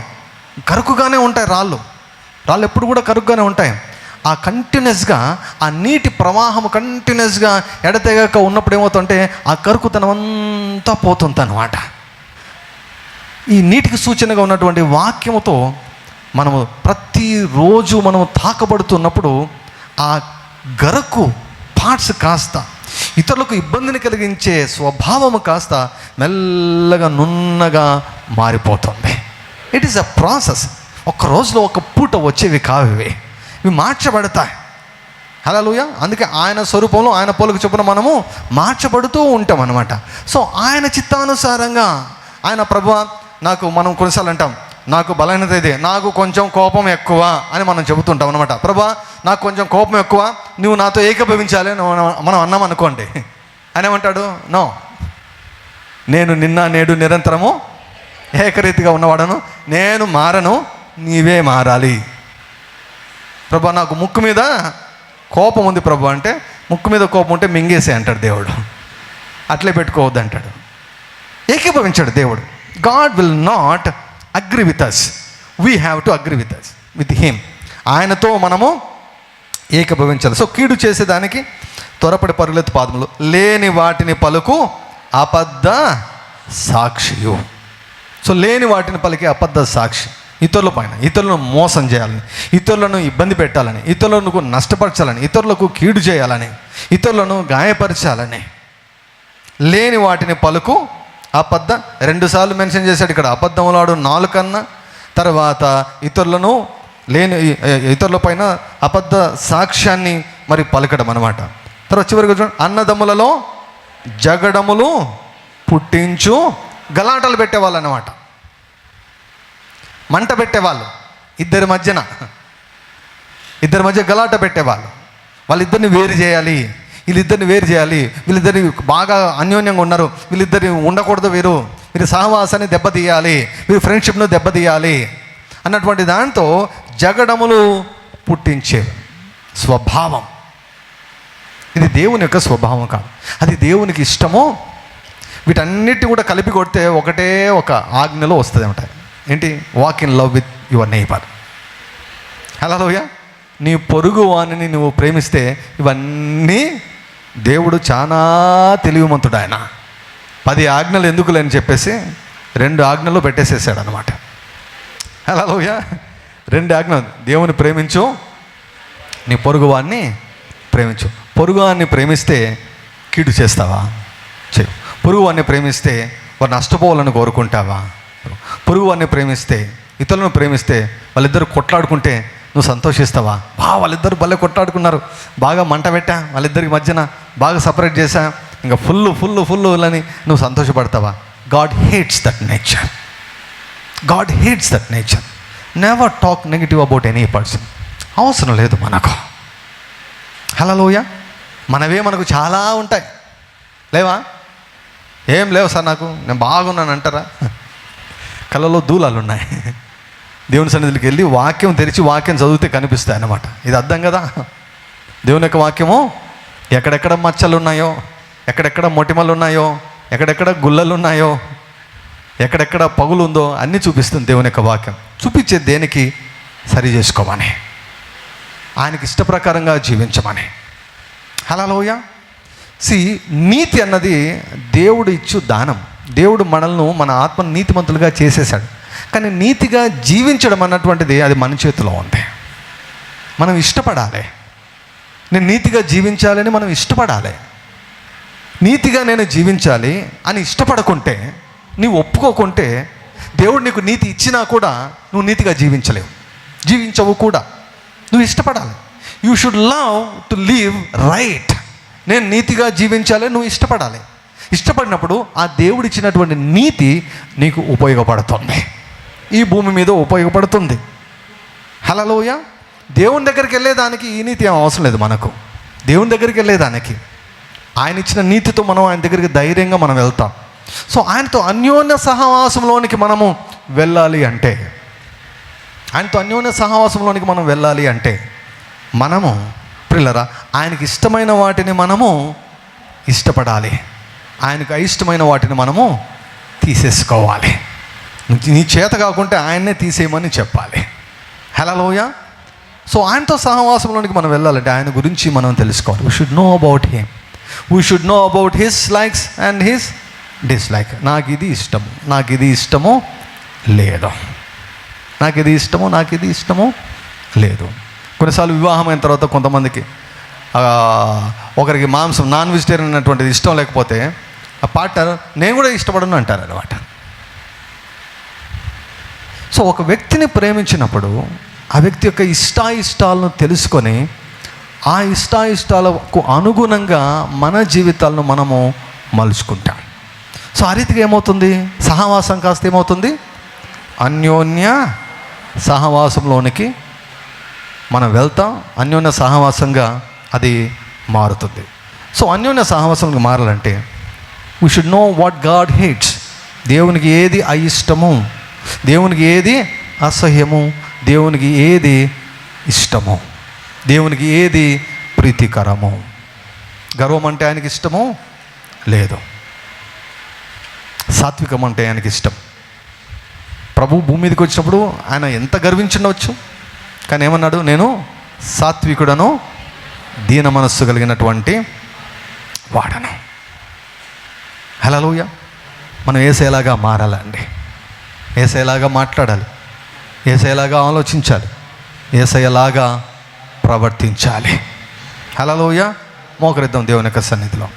Speaker 1: కరుకుగానే ఉంటాయి. రాళ్ళు ఎప్పుడు కూడా కరుకుగానే ఉంటాయి. ఆ కంటిన్యూస్గా ఆ నీటి ప్రవాహం కంటిన్యూస్గా ఎడతెగక ఉన్నప్పుడు ఏమవుతుంటే ఆ కరుకుతనం అంతా పోతుంది అన్నమాట. ఈ నీటికి సూచనగా ఉన్నటువంటి వాక్యముతో మనము ప్రతిరోజు మనము తాకబడుతున్నప్పుడు ఆ గరకు పార్ట్స్ కాస్త, ఇతరులకు ఇబ్బందిని కలిగించే స్వభావము కాస్త మెల్లగా నున్నగా మారిపోతుంది. It is a process. ఒక రోజులో ఒక పూట వచ్చేవి కావు ఇవి మార్చబడతాయి. హల్లెలూయా. అందుకే ఆయన స్వరూపంలో, ఆయన పోలిక చొప్పున మనము మార్చబడుతూ ఉంటాం అన్నమాట. సో ఆయన చిత్తానుసారంగా ఆయన ప్రభువా నాకు, మనం కొన్నిసార్లు అంటాం నాకు బలహీనత ఇదే, నాకు కొంచెం కోపం ఎక్కువ అని మనం చెబుతుంటాం అనమాట. ప్రభువా నాకు కొంచెం కోపం ఎక్కువ, నువ్వు నాతో ఏకీభవించాలి అని మనం అన్నాం అనుకోండి. ఆయన ఏమంటాడు? నో, నేను నిన్న నేడు నిరంతరము ఏకరీతిగా ఉన్నవాడను, నేను మారను, నీవే మారాలి. ప్రభా నాకు ముక్కు మీద కోపం ఉంది ప్రభు అంటే, ముక్కు మీద కోపం ఉంటే మింగేసే అంటాడు దేవుడు. అట్లే పెట్టుకోవద్దు అంటాడు. ఏకీభవించాడు దేవుడు. God will not agree with us, we have to agree with him. ఆయనతో మనము ఏకీభవించాలి. సో కీడు చేసేదానికి త్వరపడి పరుగులెత్తు పాదములు, లేని వాటిని పలుకు అబద్ధ సాక్షియు. సో లేని వాటిని పలికి అబద్ధ సాక్షి. ఇతరుల పైన, ఇతరులను మోసం చేయాలని, ఇతరులను ఇబ్బంది పెట్టాలని, ఇతరులకు నష్టపరచాలని, ఇతరులకు కీడు చేయాలని, ఇతరులను గాయపరచాలని లేని వాటిని పలుకు అబద్ధ. 2 సార్లు మెన్షన్ చేశాడు ఇక్కడ. అబద్ధములాడు నాలుకన్నా, తర్వాత ఇతరులను లేని ఇతరుల పైన అబద్ధ సాక్ష్యాన్ని మరి పలకడం అనమాట. తర్వాత చివరికి చూడండి, అన్నదమ్ములలో జగడములు పుట్టించు గలాటలు పెట్టేవాళ్ళు అన్నమాట. మంట పెట్టేవాళ్ళు, ఇద్దరి మధ్య గలాట పెట్టేవాళ్ళు. వాళ్ళిద్దరిని వేరు చేయాలి, వీళ్ళిద్దరిని వేరు చేయాలి, వీళ్ళిద్దరిని బాగా అన్యోన్యంగా ఉన్నారు, వీళ్ళిద్దరిని ఉండకూడదు, వీరి సహవాసాన్ని దెబ్బతీయాలి, వీరి ఫ్రెండ్షిప్ను దెబ్బతీయాలి అన్నటువంటి దాంతో జగడములు పుట్టించే స్వభావం. ఇది దేవుని యొక్క స్వభావం కాదు, అది దేవునికి ఇష్టమో. వీటన్నిటి కూడా కలిపి కొడితే ఒకటే ఒక ఆజ్ఞలో వస్తుంది అన్నమాట. ఏంటి? Walk in love with your neighbour. Hallelujah. నీ పొరుగు వాణిని నువ్వు ప్రేమిస్తే, ఇవన్నీ దేవుడు చాలా తెలివిమంతుడు. ఆయన 10 ఆజ్ఞలు ఎందుకు లేని చెప్పేసి 2 ఆజ్ఞలు పెట్టేసేసాడు అనమాట. హల్లెలూయా. 2 ఆజ్ఞలు. దేవుని ప్రేమించు, నీ పొరుగు వాణ్ణి ప్రేమించు. పొరుగు వాణ్ణి ప్రేమిస్తే కీడు చేస్తావా? చేయు. పొరుగు వాణ్ణి ప్రేమిస్తే వారు నష్టపోవాలని కోరుకుంటావా? పొరుగు వాణ్ణి ప్రేమిస్తే, ఇతరులను ప్రేమిస్తే వాళ్ళిద్దరు కొట్లాడుకుంటే నువ్వు సంతోషిస్తావా? వాళ్ళిద్దరు భలే కొట్లాడుకున్నారు, బాగా మంట పెట్టా, వాళ్ళిద్దరికి మధ్యన బాగా సపరేట్ చేశా, ఇంకా ఫుల్ అని నువ్వు సంతోషపడతావా? God hates that nature. God hates that nature. Never talk negative about any person. అవసరం లేదు మనకు. హల్లెలూయా. మనకు చాలా ఉంటాయి, లేవా? ఏం లేవు సార్, నేను బాగున్నాను అంటారా? కళ్ళలో దూలాలు ఉన్నాయి. దేవుని సన్నిధికి వెళ్ళి వాక్యం తెరిచి వాక్యం చదివితే కనిపిస్తాయి అన్నమాట. ఇది అర్థం కదా. దేవుని యొక్క వాక్యము ఎక్కడెక్కడ మచ్చలు ఉన్నాయో, ఎక్కడెక్కడ మొటిమలు ఉన్నాయో, ఎక్కడెక్కడ గుల్లలు ఉన్నాయో, ఎక్కడెక్కడ పగులు ఉందో అన్నీ చూపిస్తుంది దేవుని యొక్క వాక్యం. చూపించే దేనికి? సరి చేసుకోమని, ఆయనకి ఇష్టప్రకారంగా జీవించమని. హల్లెలూయా. నీతి అన్నది దేవుడు ఇచ్చు దానం. దేవుడు మనల్ని, మన ఆత్మను నీతిమంతులుగా చేసేసాడు. కానీ నీతిగా జీవించడం అన్నటువంటిది అది మన చేతిలో ఉంది. మనం ఇష్టపడాలి. నేను నీతిగా జీవించాలని మనం ఇష్టపడాలి. నీతిగా నేను జీవించాలి అని ఇష్టపడకుంటే, నీవు ఒప్పుకోకుంటే, దేవుడు నీకు నీతి ఇచ్చినా కూడా నువ్వు నీతిగా జీవించవు కూడా. నువ్వు ఇష్టపడాలి. You should love to live right. నేను నీతిగా జీవించాలి, నువ్వు ఇష్టపడాలి. ఇష్టపడినప్పుడు ఆ దేవుడు ఇచ్చినటువంటి నీతి నీకు ఉపయోగపడుతుంది, ఈ భూమి మీద ఉపయోగపడుతుంది. హల్లెలూయా. దేవుని దగ్గరికి వెళ్ళేదానికి ఈ నీతి ఏం అవసరం లేదు మనకు. దేవుని దగ్గరికి వెళ్ళేదానికి ఆయన ఇచ్చిన నీతితో మనం ఆయన దగ్గరికి ధైర్యంగా మనం వెళ్తాం. సో ఆయనతో అన్యోన్య సహవాసంలోనికి మనము వెళ్ళాలి అంటే, మనము ప్రియులారా ఆయనకి ఇష్టమైన వాటిని మనము ఇష్టపడాలి, ఆయనకు అయిష్టమైన వాటిని మనము తీసేసుకోవాలి. నీ చేత కాకుంటే ఆయన్నే తీసేయమని చెప్పాలి. హల్లెలూయా. సో ఆయనతో సహవాసంలోనికి మనం వెళ్ళాలంటే ఆయన గురించి మనం తెలుసుకోవాలి. We should know about him. We should know about his likes and his dislike. నాకు ఇది ఇష్టము, నాకు ఇది ఇష్టము లేదు, నాకు ఇది ఇష్టము లేదు. కొన్నిసార్లు వివాహం అయిన తర్వాత కొంతమందికి ఒకరికి మాంసం, నాన్ వెజిటేరియన్ అన్నటువంటిది ఇష్టం లేకపోతే ఆ పార్ట్నర్ నేను కూడా ఇష్టపడను అంటారు అనమాట. సో ఒక వ్యక్తిని ప్రేమించినప్పుడు ఆ వ్యక్తి యొక్క ఇష్టాయిష్టాలను తెలుసుకొని ఆ ఇష్టాయిష్టాలకు అనుగుణంగా మన జీవితాలను మనము మలుచుకుంటాం. సో ఆ రీతిగా ఏమవుతుంది? సహవాసం కాస్త ఏమవుతుంది? అన్యోన్య సహవాసంలోనికి మనం వెళ్తాం. అన్యోన్య సహవాసంగా అది మారుతుంది. సో అన్యోన్య సహవాసంగా మారాలంటే we should know what God hates. దేవునికి ఏది అయిష్టము, దేవునికి ఏది అసహ్యము, దేవునికి ఏది ఇష్టము, దేవునికి ఏది ప్రీతికరము. గర్వం అంటే ఆయనకి ఇష్టము లేదు, సాత్వికం అంటే ఆయనకి ఇష్టం. ప్రభు భూమి మీదకి వచ్చినప్పుడు ఆయన ఎంత గర్వించుండవచ్చు, కానీ ఏమన్నాడు? నేను సాత్వికుడను, దీన మనస్సు కలిగినటువంటి వాడను. హల్లెలూయా. మనం యేసయ్యలాగా మారాలండి, యేసయ్యలాగా మాట్లాడాలి, యేసయ్యలాగా ఆలోచించాలి, యేసయ్యలాగా ప్రవర్తించాలి. హల్లెలూయా. మోకరిద్దాం దేవుని యొక్క సన్నిధిలో.